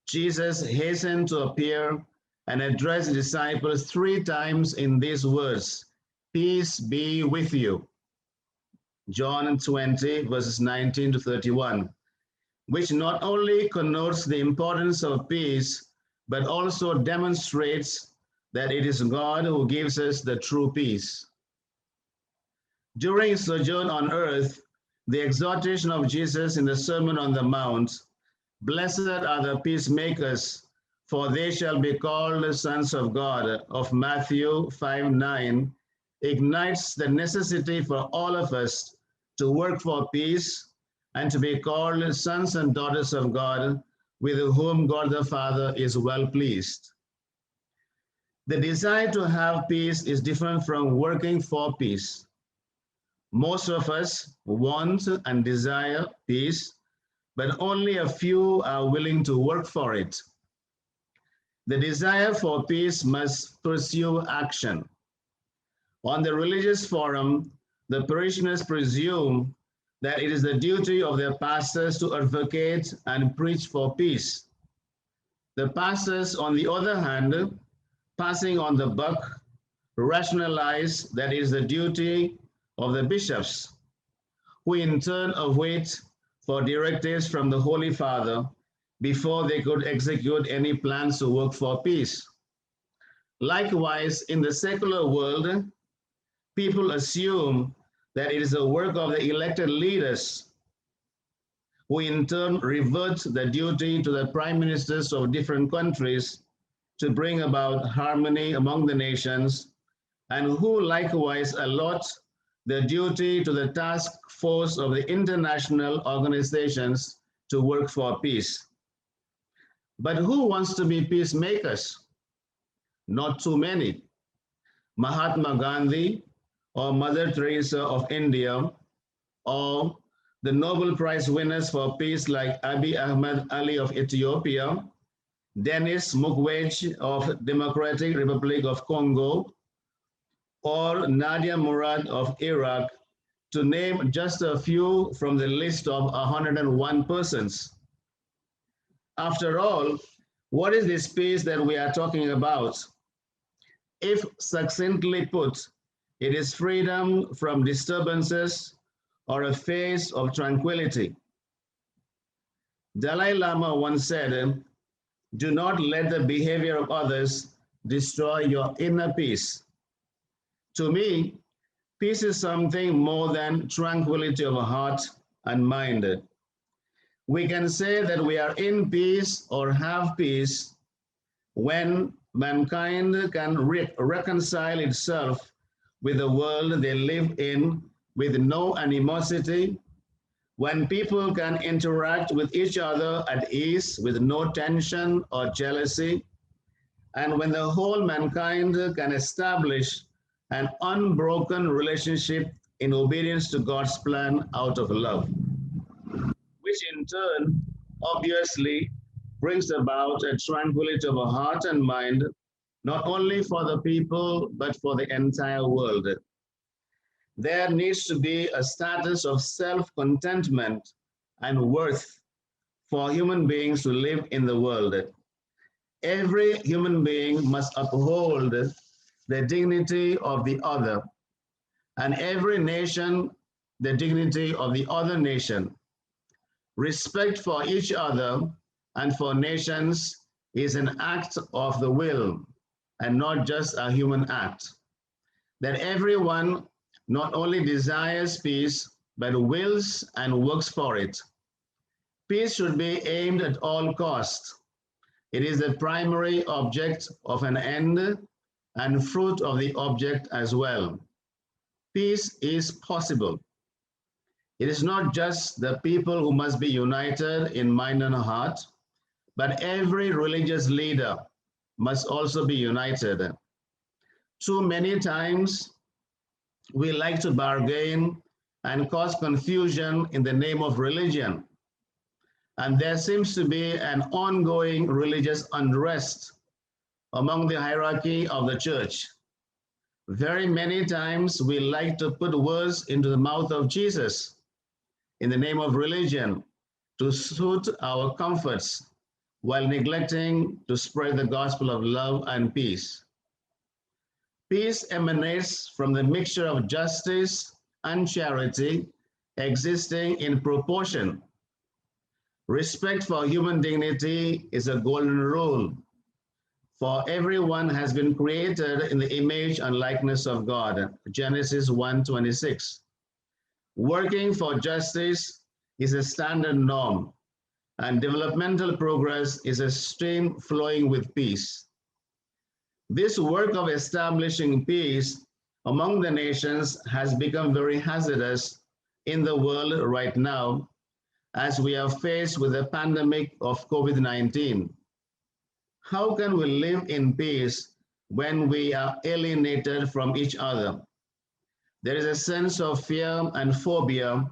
Jesus hastened to appear and address the disciples 3 times in these words, peace be with you. John 20, verses 19 to 31, which not only connotes the importance of peace, but also demonstrates that it is God who gives us the true peace. During his sojourn on earth, the exhortation of Jesus in the Sermon on the Mount, blessed are the peacemakers, for they shall be called the sons of God, of Matthew 5:9, ignites the necessity for all of us to work for peace and to be called sons and daughters of God, with whom God the Father is well pleased. The desire to have peace is different from working for peace. Most of us want and desire peace, but only a few are willing to work for it. The desire for peace must pursue action. On the religious forum, the parishioners presume that it is the duty of their pastors to advocate and preach for peace. The pastors, on the other hand, passing on the buck, rationalize that it is the duty of the bishops, who in turn await for directives from the Holy Father before they could execute any plans to work for peace. Likewise, in the secular world, people assume that it is the work of the elected leaders, who in turn revert the duty to the prime ministers of different countries to bring about harmony among the nations, and who likewise allot the duty to the task force of the international organizations to work for peace. But who wants to be peacemakers? Not too many. Mahatma Gandhi or Mother Teresa of India, or the Nobel Prize winners for peace like Abiy Ahmed Ali of Ethiopia, Denis Mukwege of Democratic Republic of Congo, or Nadia Murad of Iraq, to name just a few from the list of 101 persons. After all, what is this peace that we are talking about? If succinctly put, it is freedom from disturbances or a phase of tranquility. Dalai Lama once said, "Do not let the behavior of others destroy your inner peace." To me, peace is something more than tranquility of heart and mind. We can say that we are in peace or have peace when mankind can reconcile itself with the world they live in with no animosity, when people can interact with each other at ease with no tension or jealousy, and when the whole mankind can establish an unbroken relationship in obedience to God's plan out of love, which in turn obviously brings about a tranquility of heart and mind, not only for the people, but for the entire world. There needs to be a status of self-contentment and worth for human beings to live in the world. Every human being must uphold the dignity of the other, and every nation the dignity of the other nation. Respect for each other and for nations is an act of the will and not just a human act. That everyone not only desires peace, but wills and works for it. Peace should be aimed at all costs. It is the primary object of an end and fruit of the object as well. Peace is possible. It is not just the people who must be united in mind and heart, but every religious leader must also be united. Too many times, we like to bargain and cause confusion in the name of religion. And there seems to be an ongoing religious unrest among the hierarchy of the church. Very many times we like to put words into the mouth of Jesus in the name of religion to suit our comforts, while neglecting to spread the gospel of love and peace. Peace emanates from the mixture of justice and charity existing in proportion. Respect for human dignity is a golden rule, for everyone has been created in the image and likeness of God, Genesis 1:26. Working for justice is a standard norm, and developmental progress is a stream flowing with peace. This work of establishing peace among the nations has become very hazardous in the world right now, as we are faced with the pandemic of COVID-19. How can we live in peace when we are alienated from each other? There is a sense of fear and phobia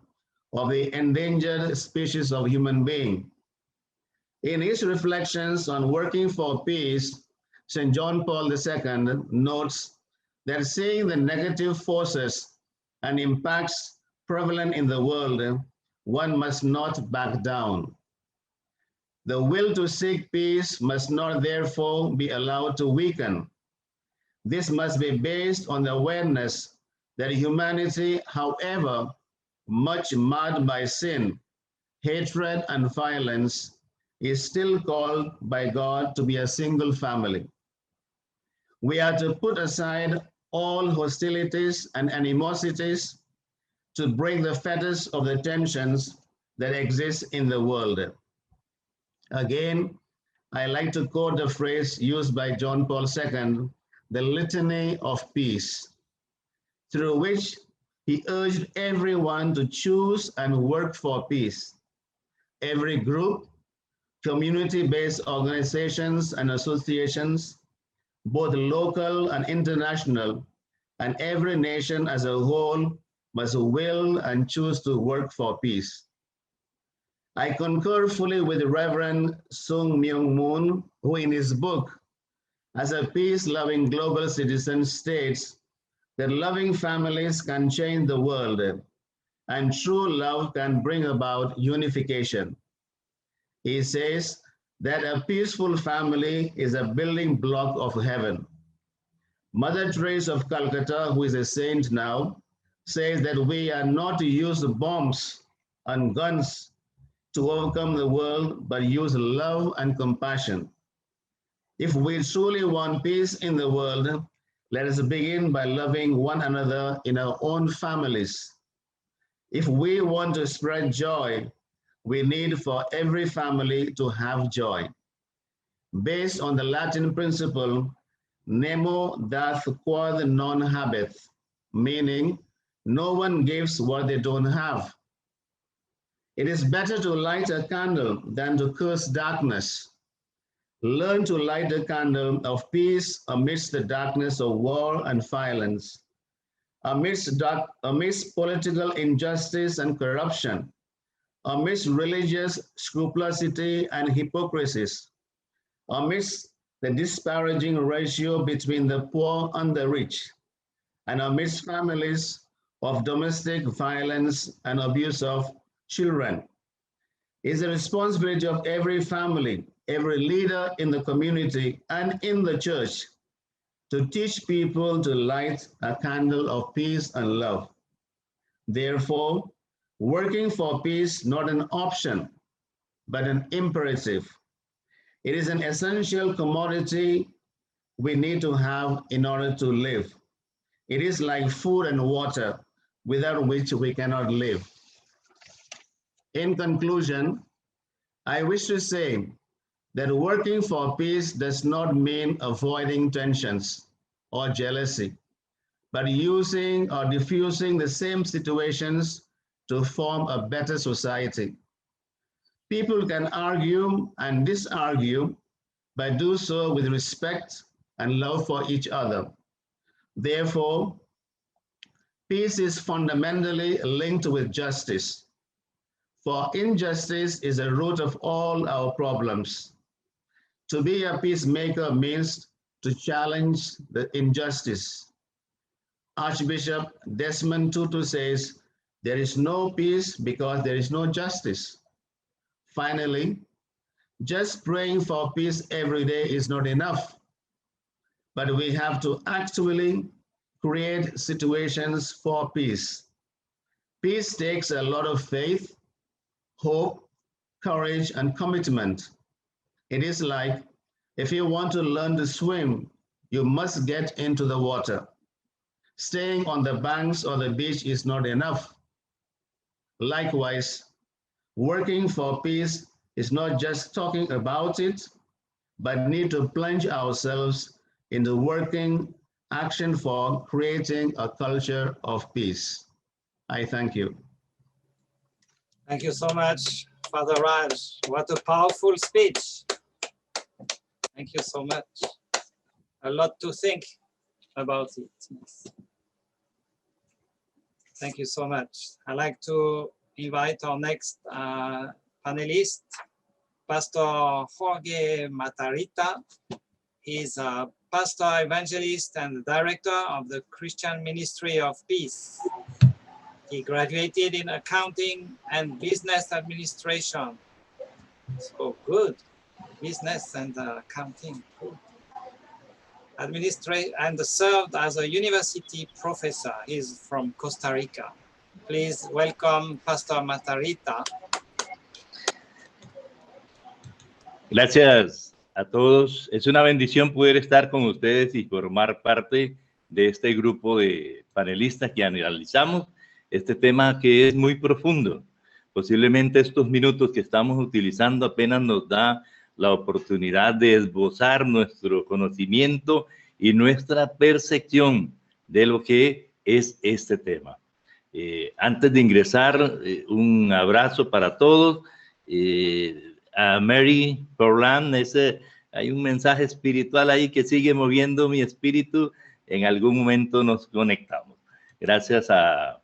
of the endangered species of human being. In his reflections on working for peace, St. John Paul II notes that seeing the negative forces and impacts prevalent in the world, one must not back down. The will to seek peace must not therefore be allowed to weaken. This must be based on the awareness that humanity, however much marred by sin, hatred, and violence, is still called by God to be a single family. We are to put aside all hostilities and animosities to break the fetters of the tensions that exist in the world. Again, I like to quote the phrase used by John Paul II, the litany of peace, through which he urged everyone to choose and work for peace. Every group, community-based organizations and associations, both local and international, and every nation as a whole must will and choose to work for peace. I concur fully with Reverend Sung Myung Moon, who in his book, As a Peace-Loving Global Citizen, states that loving families can change the world and true love can bring about unification. He says that a peaceful family is a building block of heaven. Mother Teresa of Calcutta, who is a saint now, says that we are not to use bombs and guns to overcome the world, but use love and compassion. If we truly want peace in the world, let us begin by loving one another in our own families. If we want to spread joy, we need for every family to have joy. Based on the Latin principle, nemo dath quod non habet, meaning no one gives what they don't have. It is better to light a candle than to curse darkness. Learn to light the candle of peace amidst the darkness of war and violence, amidst political injustice and corruption, amidst religious scrupulosity and hypocrisies, amidst the disparaging ratio between the poor and the rich, and amidst families of domestic violence and abuse of children. It is the responsibility of every family, every leader in the community and in the church to teach people to light a candle of peace and love. Therefore, working for peace not an option, but an imperative. It is an essential commodity we need to have in order to live. It is like food and water, without which we cannot live. In conclusion, I wish to say that working for peace does not mean avoiding tensions or jealousy, but using or diffusing the same situations to form a better society. People can argue and disargue, but do so with respect and love for each other. Therefore, peace is fundamentally linked with justice, for injustice is the root of all our problems. To be a peacemaker means to challenge the injustice. Archbishop Desmond Tutu says, there is no peace because there is no justice. Finally, just praying for peace every day is not enough, but we have to actually create situations for peace. Peace takes a lot of faith, hope, courage, and commitment. It is like if you want to learn to swim, you must get into the water. Staying on the banks or the beach is not enough. Likewise, working for peace is not just talking about it, but need to plunge ourselves into working action for creating a culture of peace. I thank you. Thank you so much, Father Raj. What a powerful speech. Thank you so much. A lot to think about it. Thank you so much. I'd like to invite our next panelist, Pastor Jorge Matarrita. He's a pastor, evangelist, and director of the Christian Ministry of Peace. He graduated in accounting and business administration. So good, business and accounting. Good. And served as a university professor. He's from Costa Rica. Please welcome Pastor Matarrita. Gracias a todos. Es una bendición poder estar con ustedes y formar parte de este grupo de panelistas que analizamos este tema que es muy profundo. Posiblemente estos minutos que estamos utilizando apenas nos da la oportunidad de esbozar nuestro conocimiento y nuestra percepción de lo que es este tema. Antes de ingresar, un abrazo para todos. A Mcfarlane, hay un mensaje espiritual ahí que sigue moviendo mi espíritu. En algún momento nos conectamos. Gracias a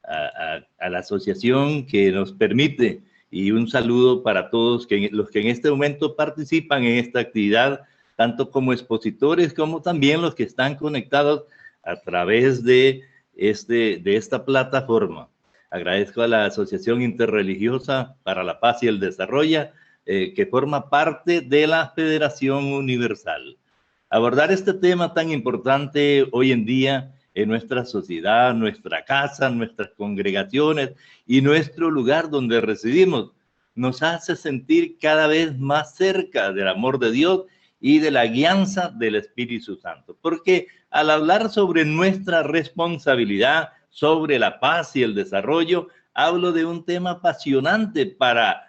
la asociación que nos permite, y un saludo para todos los que en este momento participan en esta actividad, tanto como expositores como también los que están conectados a través de esta plataforma. Agradezco a la Asociación Interreligiosa para la Paz y el Desarrollo, que forma parte de la Federación Universal. Abordar este tema tan importante hoy en día en nuestra sociedad, nuestra casa, nuestras congregaciones y nuestro lugar donde residimos, nos hace sentir cada vez más cerca del amor de Dios y de la guianza del Espíritu Santo. Porque al hablar sobre nuestra responsabilidad, sobre la paz y el desarrollo, hablo de un tema apasionante para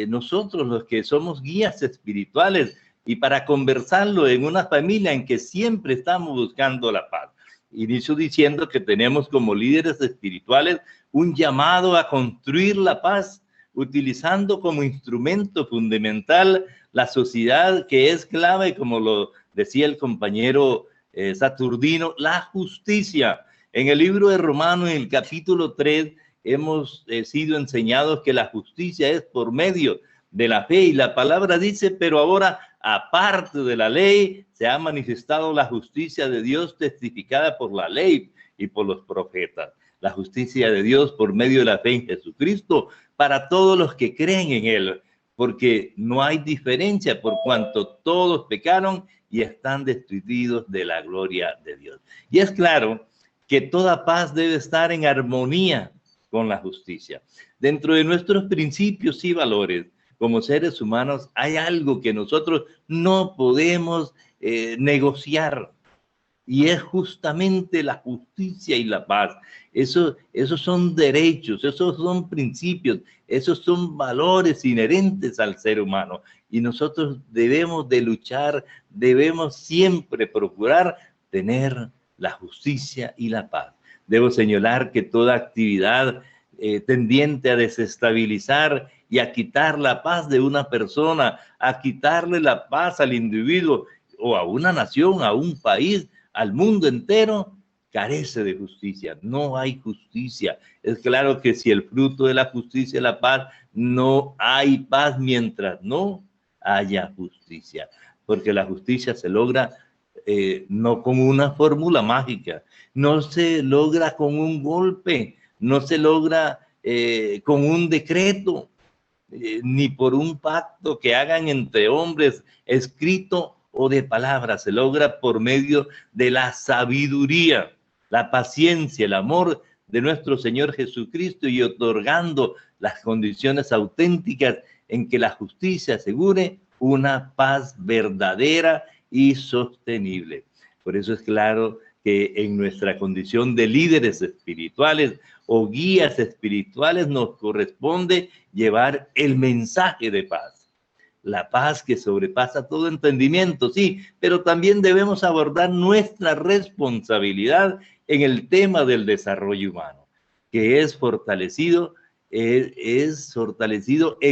nosotros los que somos guías espirituales y para conversarlo en una familia en que siempre estamos buscando la paz. Inicio diciendo que tenemos como líderes espirituales un llamado a construir la paz, utilizando como instrumento fundamental la sociedad, que es clave, como lo decía el compañero Saturnino, la justicia. En el libro de Romanos, en el capítulo 3, hemos sido enseñados que la justicia es por medio de la fe, y la palabra dice, pero ahora, aparte de la ley, se ha manifestado la justicia de Dios testificada por la ley y por los profetas. La justicia de Dios por medio de la fe en Jesucristo para todos los que creen en Él, porque no hay diferencia por cuanto todos pecaron y están destituidos de la gloria de Dios. Y es claro que toda paz debe estar en armonía con la justicia. Dentro de nuestros principios y valores como seres humanos hay algo que nosotros no podemos negociar, y es justamente la justicia y la paz. Esos son derechos, esos son principios, esos son valores inherentes al ser humano, y nosotros debemos de luchar, debemos siempre procurar tener la justicia y la paz. Debo señalar que toda actividad tendiente a desestabilizar y a quitar la paz de una persona, a quitarle la paz al individuo o a una nación, a un país, al mundo entero, carece de justicia. No hay justicia. Es claro que si el fruto de la justicia es la paz, no hay paz mientras no haya justicia, porque la justicia se logra no con una fórmula mágica, no se logra con un golpe, no se logra con un decreto, ni por un pacto que hagan entre hombres, escrito o de palabras. Se logra por medio de la sabiduría, la paciencia, el amor de nuestro Señor Jesucristo, y otorgando las condiciones auténticas en que la justicia asegure una paz verdadera y sostenible. Por eso es claro que en nuestra condición de líderes espirituales o guías espirituales nos corresponde llevar el mensaje de paz. La paz que sobrepasa todo entendimiento, sí, pero también debemos abordar nuestra responsabilidad en el tema del desarrollo humano, que es fortalecido en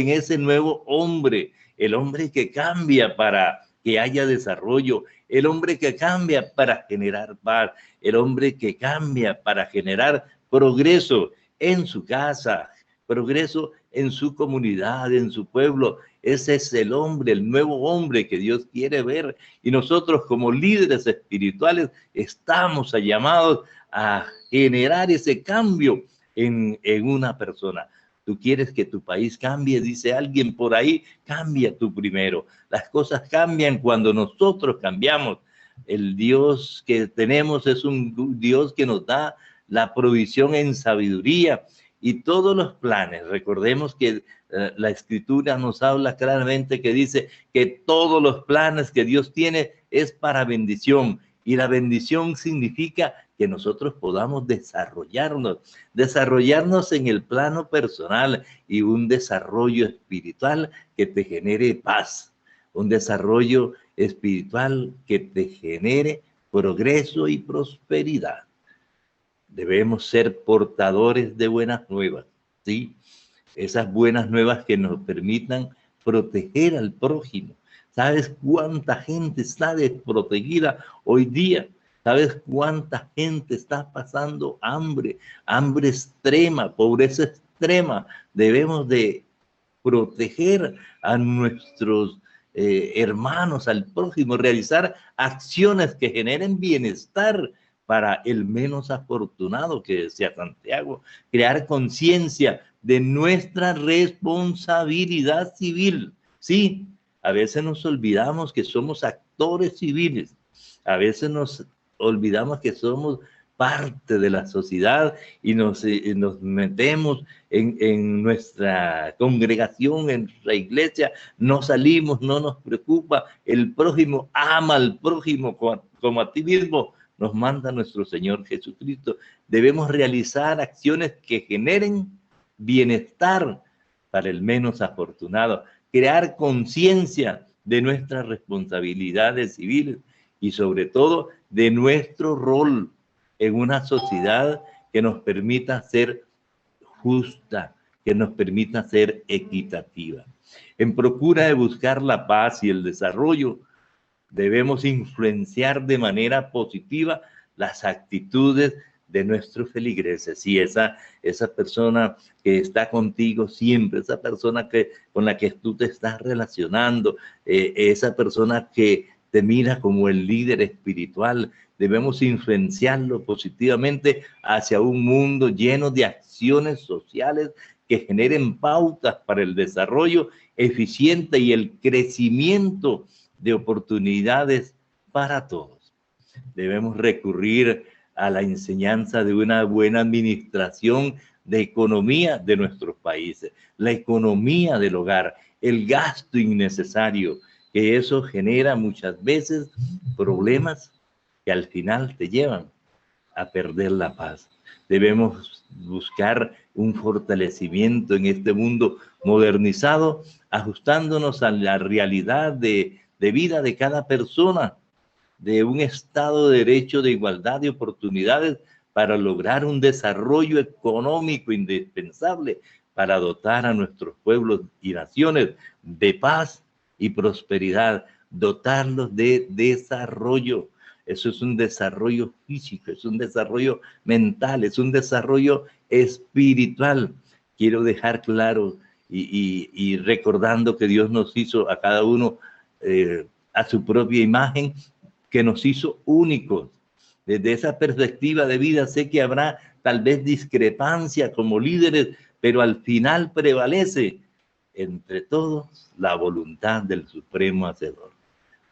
ese nuevo hombre, el hombre que cambia para que haya desarrollo, el hombre que cambia para generar paz, el hombre que cambia para generar progreso en su casa, progreso en su comunidad, en su pueblo. Ese es el hombre, el nuevo hombre que Dios quiere ver. Y nosotros como líderes espirituales estamos llamados a generar ese cambio en una persona. Tú quieres que tu país cambie, dice alguien por ahí, cambia tú primero. Las cosas cambian cuando nosotros cambiamos. El Dios que tenemos es un Dios que nos da la provisión en sabiduría, y todos los planes. Recordemos que la Escritura nos habla claramente que dice que todos los planes que Dios tiene es para bendición, y la bendición significa que nosotros podamos desarrollarnos en el plano personal y un desarrollo espiritual que te genere paz, un desarrollo espiritual que te genere progreso y prosperidad. Debemos ser portadores de buenas nuevas, ¿sí? Esas buenas nuevas que nos permitan proteger al prójimo. ¿Sabes cuánta gente está desprotegida hoy día? ¿Sabes cuánta gente está pasando hambre? Hambre extrema, pobreza extrema. Debemos de proteger a nuestros hermanos, al prójimo, realizar acciones que generen bienestar para el menos afortunado, que decía Santiago, crear conciencia de nuestra responsabilidad civil. Sí, a veces nos olvidamos que somos actores civiles, a veces nos olvidamos que somos parte de la sociedad y nos metemos en nuestra congregación, en nuestra iglesia, no salimos, no nos preocupa el prójimo, ama al prójimo como a ti mismo, nos manda nuestro Señor Jesucristo. Debemos realizar acciones que generen bienestar para el menos afortunado, crear conciencia de nuestras responsabilidades civiles y sobre todo de nuestro rol en una sociedad que nos permita ser justa, que nos permita ser equitativa. En procura de buscar la paz y el desarrollo, debemos influenciar de manera positiva las actitudes de nuestros feligreses. Y esa persona que está contigo siempre, esa persona con la que tú te estás relacionando, esa persona que te mira como el líder espiritual, debemos influenciarlo positivamente hacia un mundo lleno de acciones sociales que generen pautas para el desarrollo eficiente y el crecimiento de oportunidades para todos. Debemos recurrir a la enseñanza de una buena administración de economía de nuestros países, la economía del hogar, el gasto innecesario, que eso genera muchas veces problemas que al final te llevan a perder la paz. Debemos buscar un fortalecimiento en este mundo modernizado, ajustándonos a la realidad de vida de cada persona, de un Estado de derecho, de igualdad de oportunidades para lograr un desarrollo económico indispensable para dotar a nuestros pueblos y naciones de paz y prosperidad, dotarlos de desarrollo. Eso es un desarrollo físico, es un desarrollo mental, es un desarrollo espiritual. Quiero dejar claro y recordando que Dios nos hizo a cada uno a su propia imagen, que nos hizo únicos. Desde esa perspectiva de vida sé que habrá tal vez discrepancia como líderes, pero al final prevalece entre todos la voluntad del Supremo Hacedor.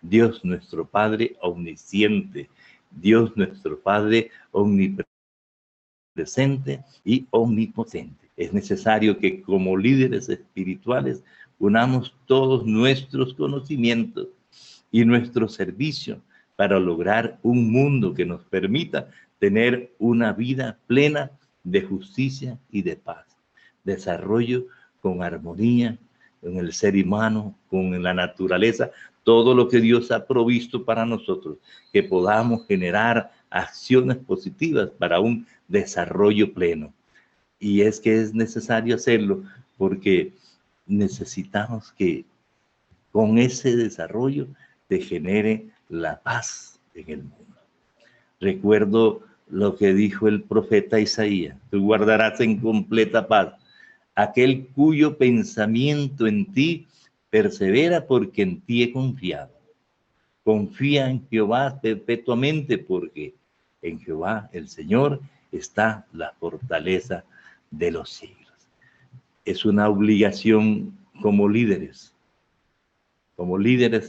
Dios nuestro Padre omnisciente, Dios nuestro Padre omnipresente y omnipotente. Es necesario que como líderes espirituales unamos todos nuestros conocimientos y nuestro servicio para lograr un mundo que nos permita tener una vida plena de justicia y de paz. Desarrollo con armonía en el ser humano, con la naturaleza, todo lo que Dios ha provisto para nosotros, que podamos generar acciones positivas para un desarrollo pleno. Y es que es necesario hacerlo porque necesitamos que con ese desarrollo te genere la paz en el mundo. Recuerdo lo que dijo el profeta Isaías: tú guardarás en completa paz aquel cuyo pensamiento en ti persevera, porque en ti he confiado. Confía en Jehová perpetuamente, porque en Jehová el Señor está la fortaleza de los siglos. Es una obligación como líderes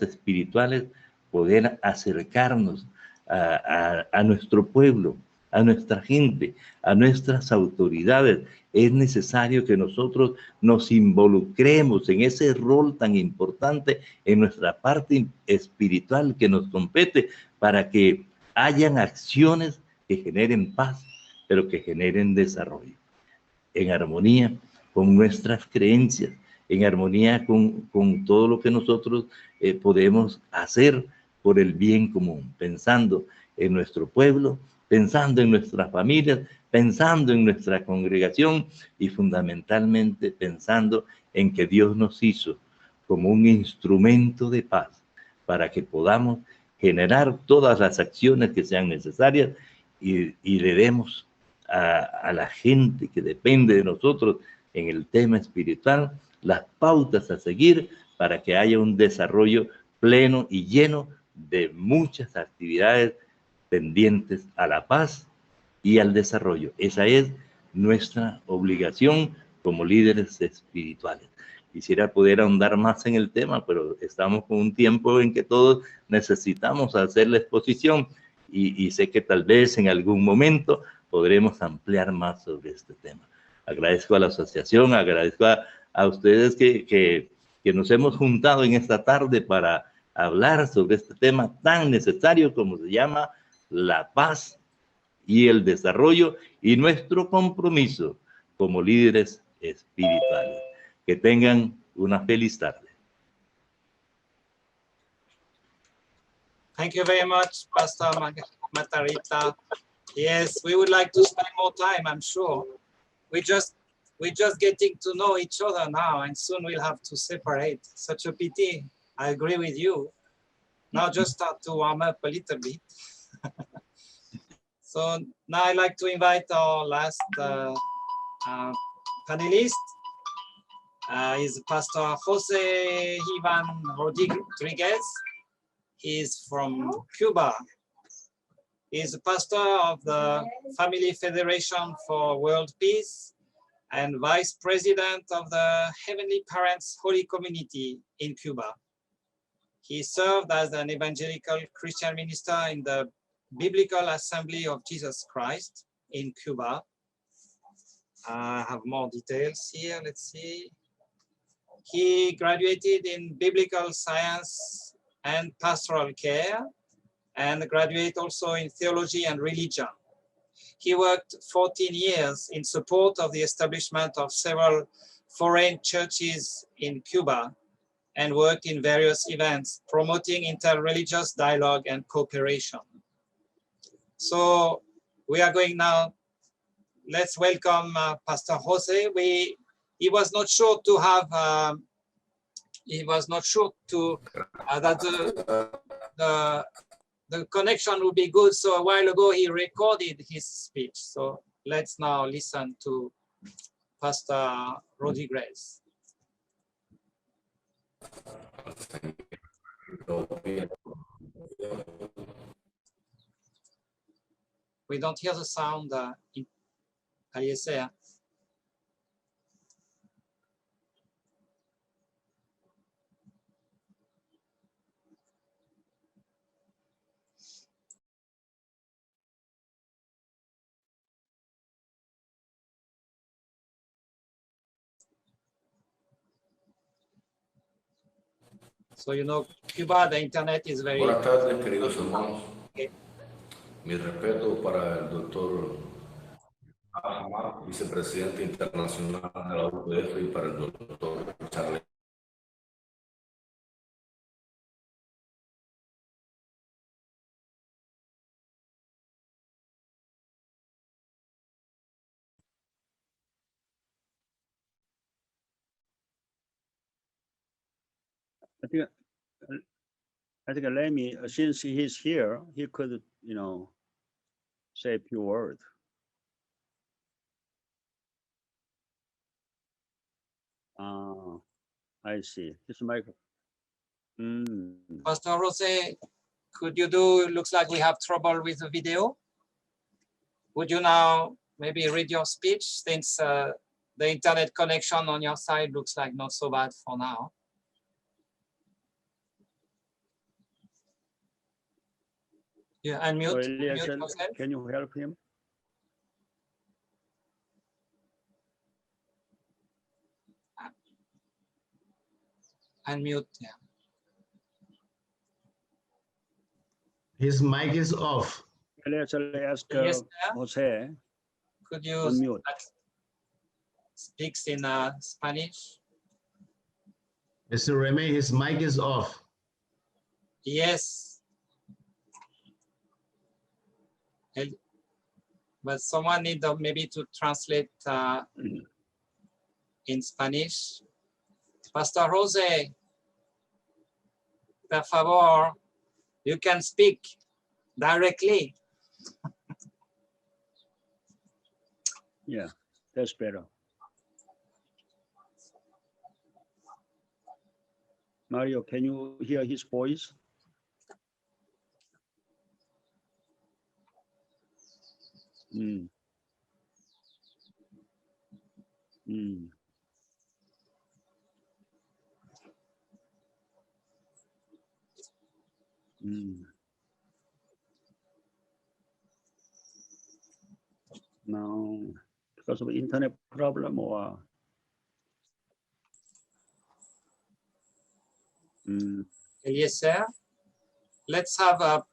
espirituales, poder acercarnos a nuestro pueblo, a nuestra gente, a nuestras autoridades. Es necesario que nosotros nos involucremos en ese rol tan importante en nuestra parte espiritual que nos compete para que hayan acciones que generen paz, pero que generen desarrollo, en armonía con nuestras creencias, en armonía con todo lo que nosotros podemos hacer por el bien común, pensando en nuestro pueblo, pensando en nuestras familias, pensando en nuestra congregación y fundamentalmente pensando en que Dios nos hizo como un instrumento de paz para que podamos generar todas las acciones que sean necesarias y le demos a la gente que depende de nosotros en el tema espiritual las pautas a seguir para que haya un desarrollo pleno y lleno de muchas actividades pendientes a la paz y al desarrollo. Esa es nuestra obligación como líderes espirituales. Quisiera poder ahondar más en el tema, pero estamos con un tiempo en que todos necesitamos hacer la exposición y sé que tal vez en algún momento podremos ampliar más sobre este tema. Agradezco a la asociación, agradezco a ustedes que nos hemos juntado en esta tarde para hablar sobre este tema tan necesario como se llama la paz y el desarrollo y nuestro compromiso como líderes espirituales. Que tengan una feliz tarde. Thank you very much, Pastor Matarita. Yes, we would like to spend more time, I'm sure. We're just getting to know each other now, and soon we'll have to separate. Such a pity. I agree with you. Now just start to warm up a little bit. So now I'd like to invite our last panelist. Is Pastor Jose Ivan Rodriguez. He's from Cuba. He's a pastor of the Family Federation for World Peace and vice president of the Heavenly Parents Holy Community in Cuba. He served as an evangelical Christian minister in the Biblical Assembly of Jesus Christ in Cuba. I have more details here, let's see. He graduated in biblical science and pastoral care and graduated also in theology and religion. He worked 14 years in support of the establishment of several foreign churches in Cuba and worked in various events promoting interreligious dialogue and cooperation. So we are going now, let's welcome Pastor Jose. He was not sure to have, that the connection would be good. So a while ago, he recorded his speech. So let's now listen to Pastor Rodriguez. We don't hear the sound in Aliese. So, you know, Cuba, the internet is very... Buenas tardes, queridos hermanos. Okay. Mi respeto para el doctor Imam, vicepresidente internacional de la UPF, y para el doctor Charles. I think Lemmy, since he's here, he could, say a few words. I see. This microphone. Pastor Jose, could you do, looks like we have trouble with the video. Would you now maybe read your speech, since the internet connection on your side looks like not so bad for now? Yeah, unmute. So Elias, can you help him? Unmute. Yeah. His mic is off. Let's ask Yes, sir. Jose. Could you Unmute. speak in Spanish? Mr. Remy, his mic is off. Yes. But someone need maybe to translate in Spanish. Pastor Jose, por favor, you can speak directly. Yeah, that's better. Mario, can you hear his voice? Mm. Mm. Mm. No, because of internet problem or? Mm. Yes, sir. Let's have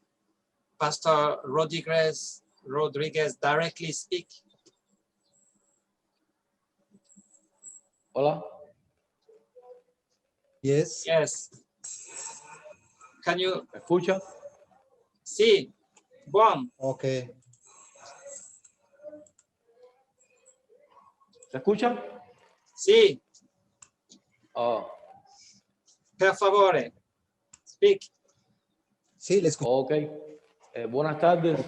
Pastor Rodriguez directly speak. Hola. Yes. Yes. Can you? ¿Me escucha? Sí. Bon. Okay. ¿Se escucha? Sí. Ah. Per favore. Speak. Sí, les escucho. Ok. Buenas tardes.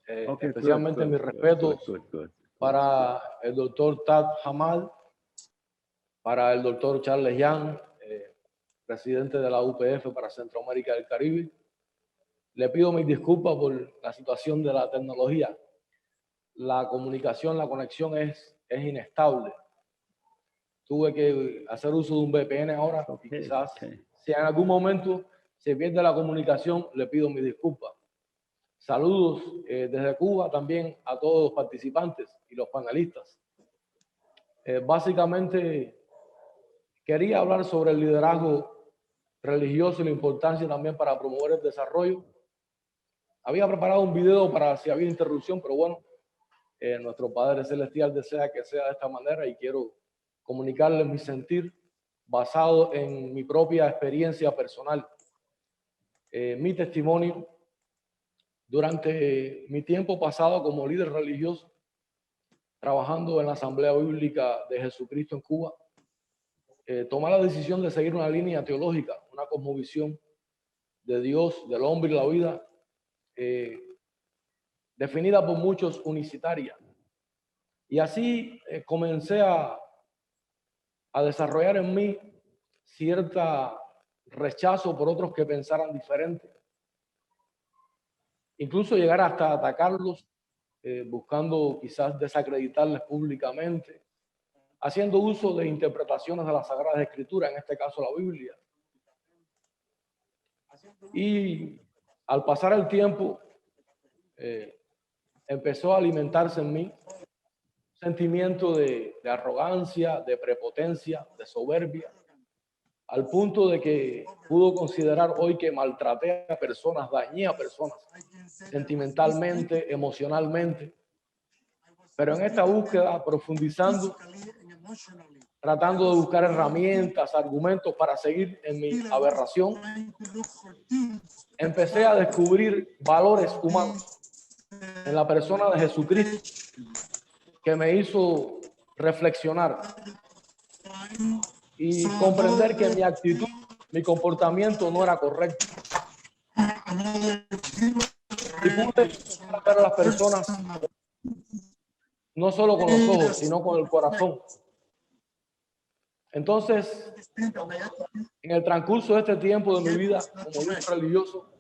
Okay, especialmente good, mis respetos good. para el doctor Tad Hamal, para el doctor Charles Young, presidente de la UPF para Centroamérica y el Caribe. Le pido mis disculpas por la situación de la tecnología. La comunicación, la conexión es inestable. Tuve que hacer uso de un VPN ahora y quizás si en algún momento se pierde la comunicación, le pido mis disculpas. Saludos desde Cuba también a todos los participantes y los panelistas. Básicamente quería hablar sobre el liderazgo religioso y la importancia también para promover el desarrollo. Había preparado un video para si había interrupción, pero bueno, nuestro Padre Celestial desea que sea de esta manera y quiero comunicarles mi sentir basado en mi propia experiencia personal. Mi testimonio durante mi tiempo pasado como líder religioso, trabajando en la Asamblea Bíblica de Jesucristo en Cuba, tomé la decisión de seguir una línea teológica, una cosmovisión de Dios, del hombre y la vida, definida por muchos unicitaria. Y así comencé a desarrollar en mí cierta rechazo por otros que pensaran diferente. Incluso llegar hasta atacarlos, buscando quizás desacreditarles públicamente, haciendo uso de interpretaciones de las Sagradas Escrituras, en este caso la Biblia. Y al pasar el tiempo, empezó a alimentarse en mí sentimiento de arrogancia, de prepotencia, de soberbia, al punto de que pudo considerar hoy que maltraté a personas, dañé a personas sentimentalmente, emocionalmente. Pero en esta búsqueda, profundizando, tratando de buscar herramientas, argumentos para seguir en mi aberración, empecé a descubrir valores humanos en la persona de Jesucristo que me hizo reflexionar y comprender que mi actitud, mi comportamiento no era correcto. Y pude ver a las personas no solo con los ojos, sino con el corazón. Entonces, en el transcurso de este tiempo de mi vida como líder religioso,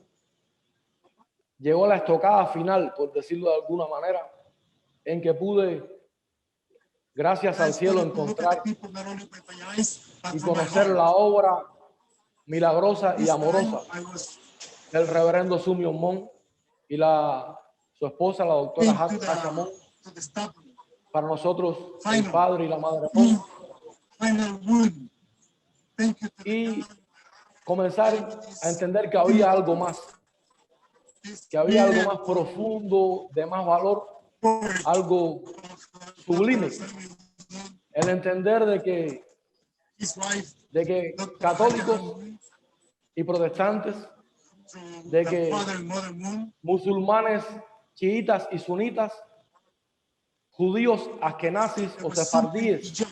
llegó la estocada final, por decirlo de alguna manera, en que pude, gracias al cielo, encontrar y conocer la obra milagrosa y amorosa del reverendo Sumio Mon y su esposa, la doctora Hasha Mon. Para nosotros, el padre y la madre Mon. y comenzar a entender que había algo más profundo, de más valor, algo sublime. El entender de que católicos y protestantes, de que musulmanes, chiitas y sunitas, judíos, askenazis o sefardíes,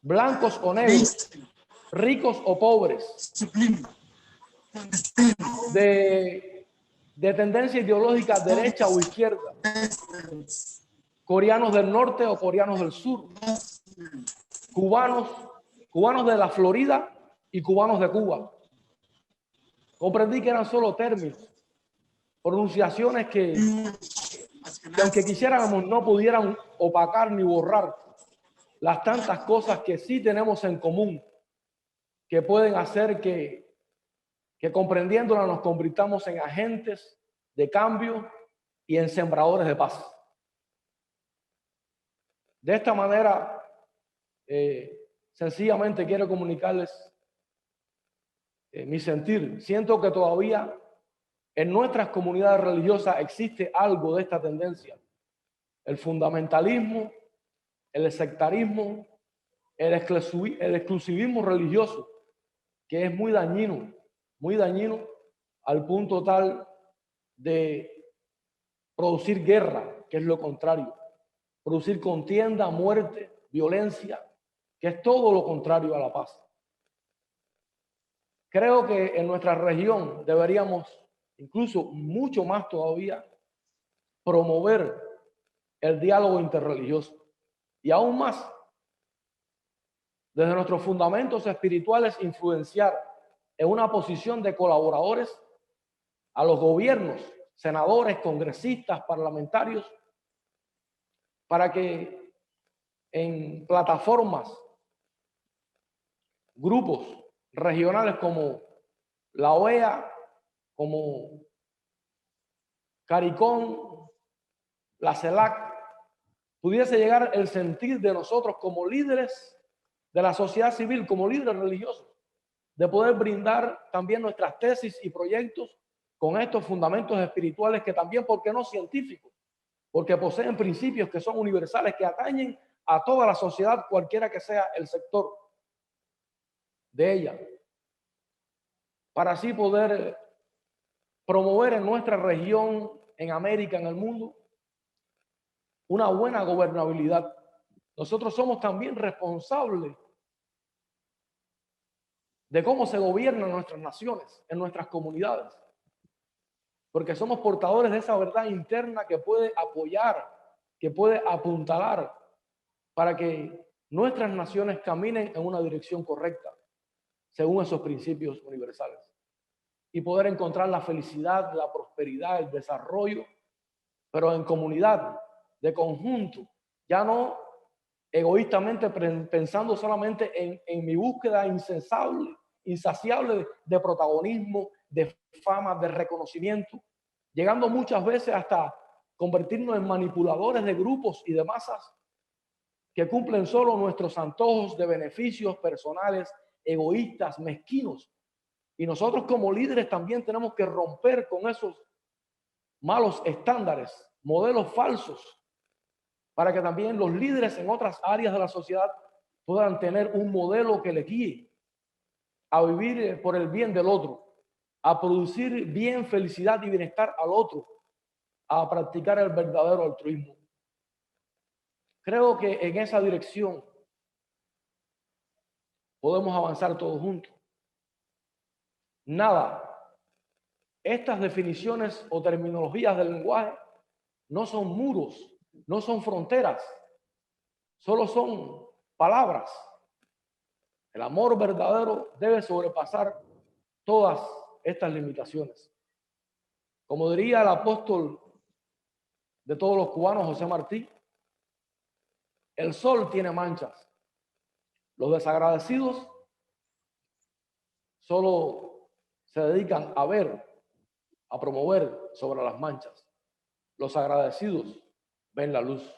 blancos o negros, ricos o pobres, de tendencia ideológica derecha o izquierda, coreanos del norte o coreanos del sur, cubanos de la Florida y cubanos de Cuba. Comprendí que eran solo términos, pronunciaciones que aunque quisiéramos no pudieran opacar ni borrar las tantas cosas que sí tenemos en común, que pueden hacer que comprendiéndolas nos convirtamos en agentes de cambio y en sembradores de paz. De esta manera, sencillamente quiero comunicarles mi sentir. Siento que todavía en nuestras comunidades religiosas existe algo de esta tendencia. El fundamentalismo, el sectarismo, el exclusivismo religioso, que es muy dañino al punto tal de producir guerra, que es lo contrario, producir contienda, muerte, violencia, que es todo lo contrario a la paz. Creo que en nuestra región deberíamos, incluso mucho más todavía, promover el diálogo interreligioso y aún más, desde nuestros fundamentos espirituales, influenciar en una posición de colaboradores a los gobiernos, senadores, congresistas, parlamentarios, para que en plataformas, grupos regionales como la OEA, como CARICOM, la CELAC, pudiese llegar el sentir de nosotros como líderes de la sociedad civil, como líderes religiosos, de poder brindar también nuestras tesis y proyectos con estos fundamentos espirituales que también, ¿por qué no científicos? Porque poseen principios que son universales, que atañen a toda la sociedad, cualquiera que sea el sector de ella, para así poder promover en nuestra región, en América, en el mundo, una buena gobernabilidad. Nosotros somos también responsables de cómo se gobiernan nuestras naciones, en nuestras comunidades, porque somos portadores de esa verdad interna que puede apoyar, que puede apuntalar para que nuestras naciones caminen en una dirección correcta, según esos principios universales, y poder encontrar la felicidad, la prosperidad, el desarrollo, pero en comunidad, de conjunto, ya no egoístamente pensando solamente en mi búsqueda insaciable de protagonismo, de fama, de reconocimiento, llegando muchas veces hasta convertirnos en manipuladores de grupos y de masas que cumplen solo nuestros antojos de beneficios personales, egoístas, mezquinos. Y nosotros como líderes también tenemos que romper con esos malos estándares, modelos falsos, para que también los líderes en otras áreas de la sociedad puedan tener un modelo que les guíe a vivir por el bien del otro, a producir bien, felicidad y bienestar al otro, a practicar el verdadero altruismo. Creo que en esa dirección podemos avanzar todos juntos. Nada, estas definiciones o terminologías del lenguaje no son muros, no son fronteras, solo son palabras. El amor verdadero debe sobrepasar todas estas limitaciones. Como diría el apóstol de todos los cubanos, José Martí, el sol tiene manchas. Los desagradecidos solo se dedican a ver, a promover sobre las manchas. Los agradecidos ven la luz.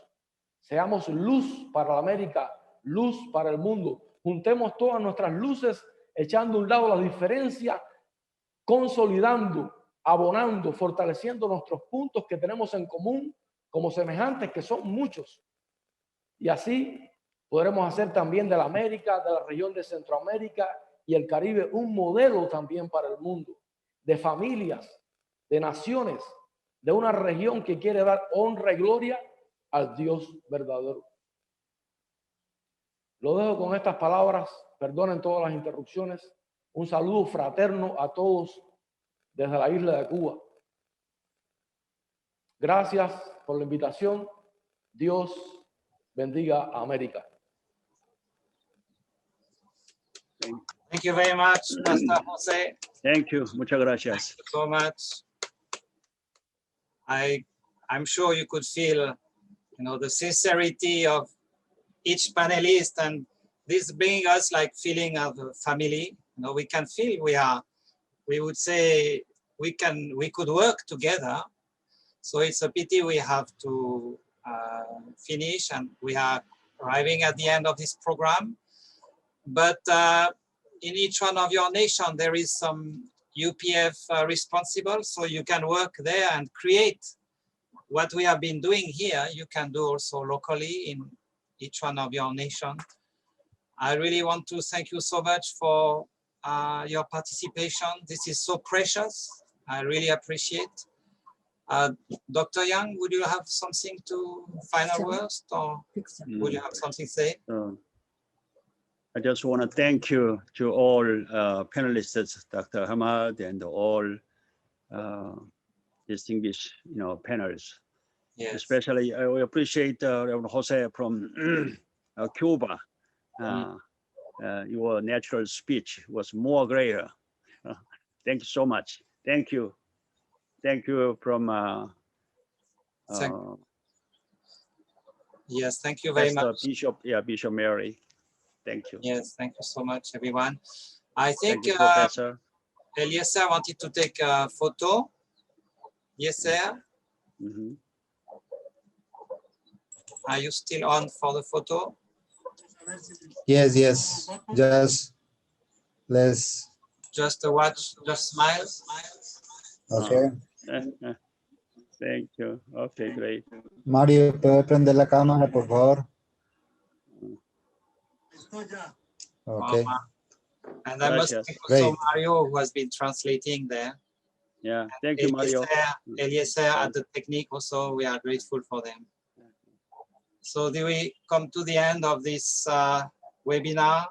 Seamos luz para la América, luz para el mundo, Juntemos todas nuestras luces, echando a un lado la diferencia, consolidando, abonando, fortaleciendo nuestros puntos que tenemos en común como semejantes, que son muchos. Y así podremos hacer también de la América, de la región de Centroamérica y el Caribe un modelo también para el mundo, de familias, de naciones, de una región que quiere dar honra y gloria al Dios verdadero. Lo dejo con estas palabras, perdonen todas las interrupciones. Un saludo fraterno a todos desde la isla de Cuba. Gracias por la invitación. Dios bendiga a América. Thank you very much, Pastor Jose. Thank you. Muchas gracias. Thank you so much. I'm sure you could feel, the sincerity of each panelist, and this brings us like feeling of a family. We can feel we would say we could work together. So it's a pity we have to finish, and we are arriving at the end of this program. But in each one of your nation, there is some UPF responsible, so you can work there and create what we have been doing here. You can do also locally in each one of your nation. I really want to thank you so much for your participation. This is so precious. I really appreciate. Dr. Young, would you have something to final words, or would you have something to say? I just want to thank you to all panelists, Dr. Hamad, and all distinguished, panelists. Yes. Especially, I appreciate Reverend Jose from Cuba. Your natural speech was more greater. Thank you so much. Thank you. Thank you from yes, thank you very much. Bishop Mary. Thank you. Yes, thank you so much, everyone. I think you, Professor. Eliezer wanted to take a photo. Yes, sir. Mm-hmm. Are you still on for the photo? Yes. Just watch, just smile. Okay. Thank you. Okay, great. Mario, ¿puede prender la cámara, por favor? Okay. And I must thank also Mario, who has been translating there. Yeah, thank you, Mario. Eliezer at the technique also, we are grateful for them. So do we come to the end of this webinar?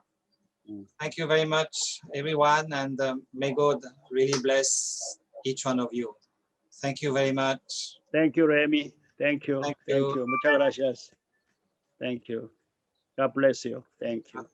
Thank you very much, everyone, and may God really bless each one of you. Thank you very much. Thank you, Remy. Thank you. Thank you. Muchas gracias. Thank you. God bless you. Thank you.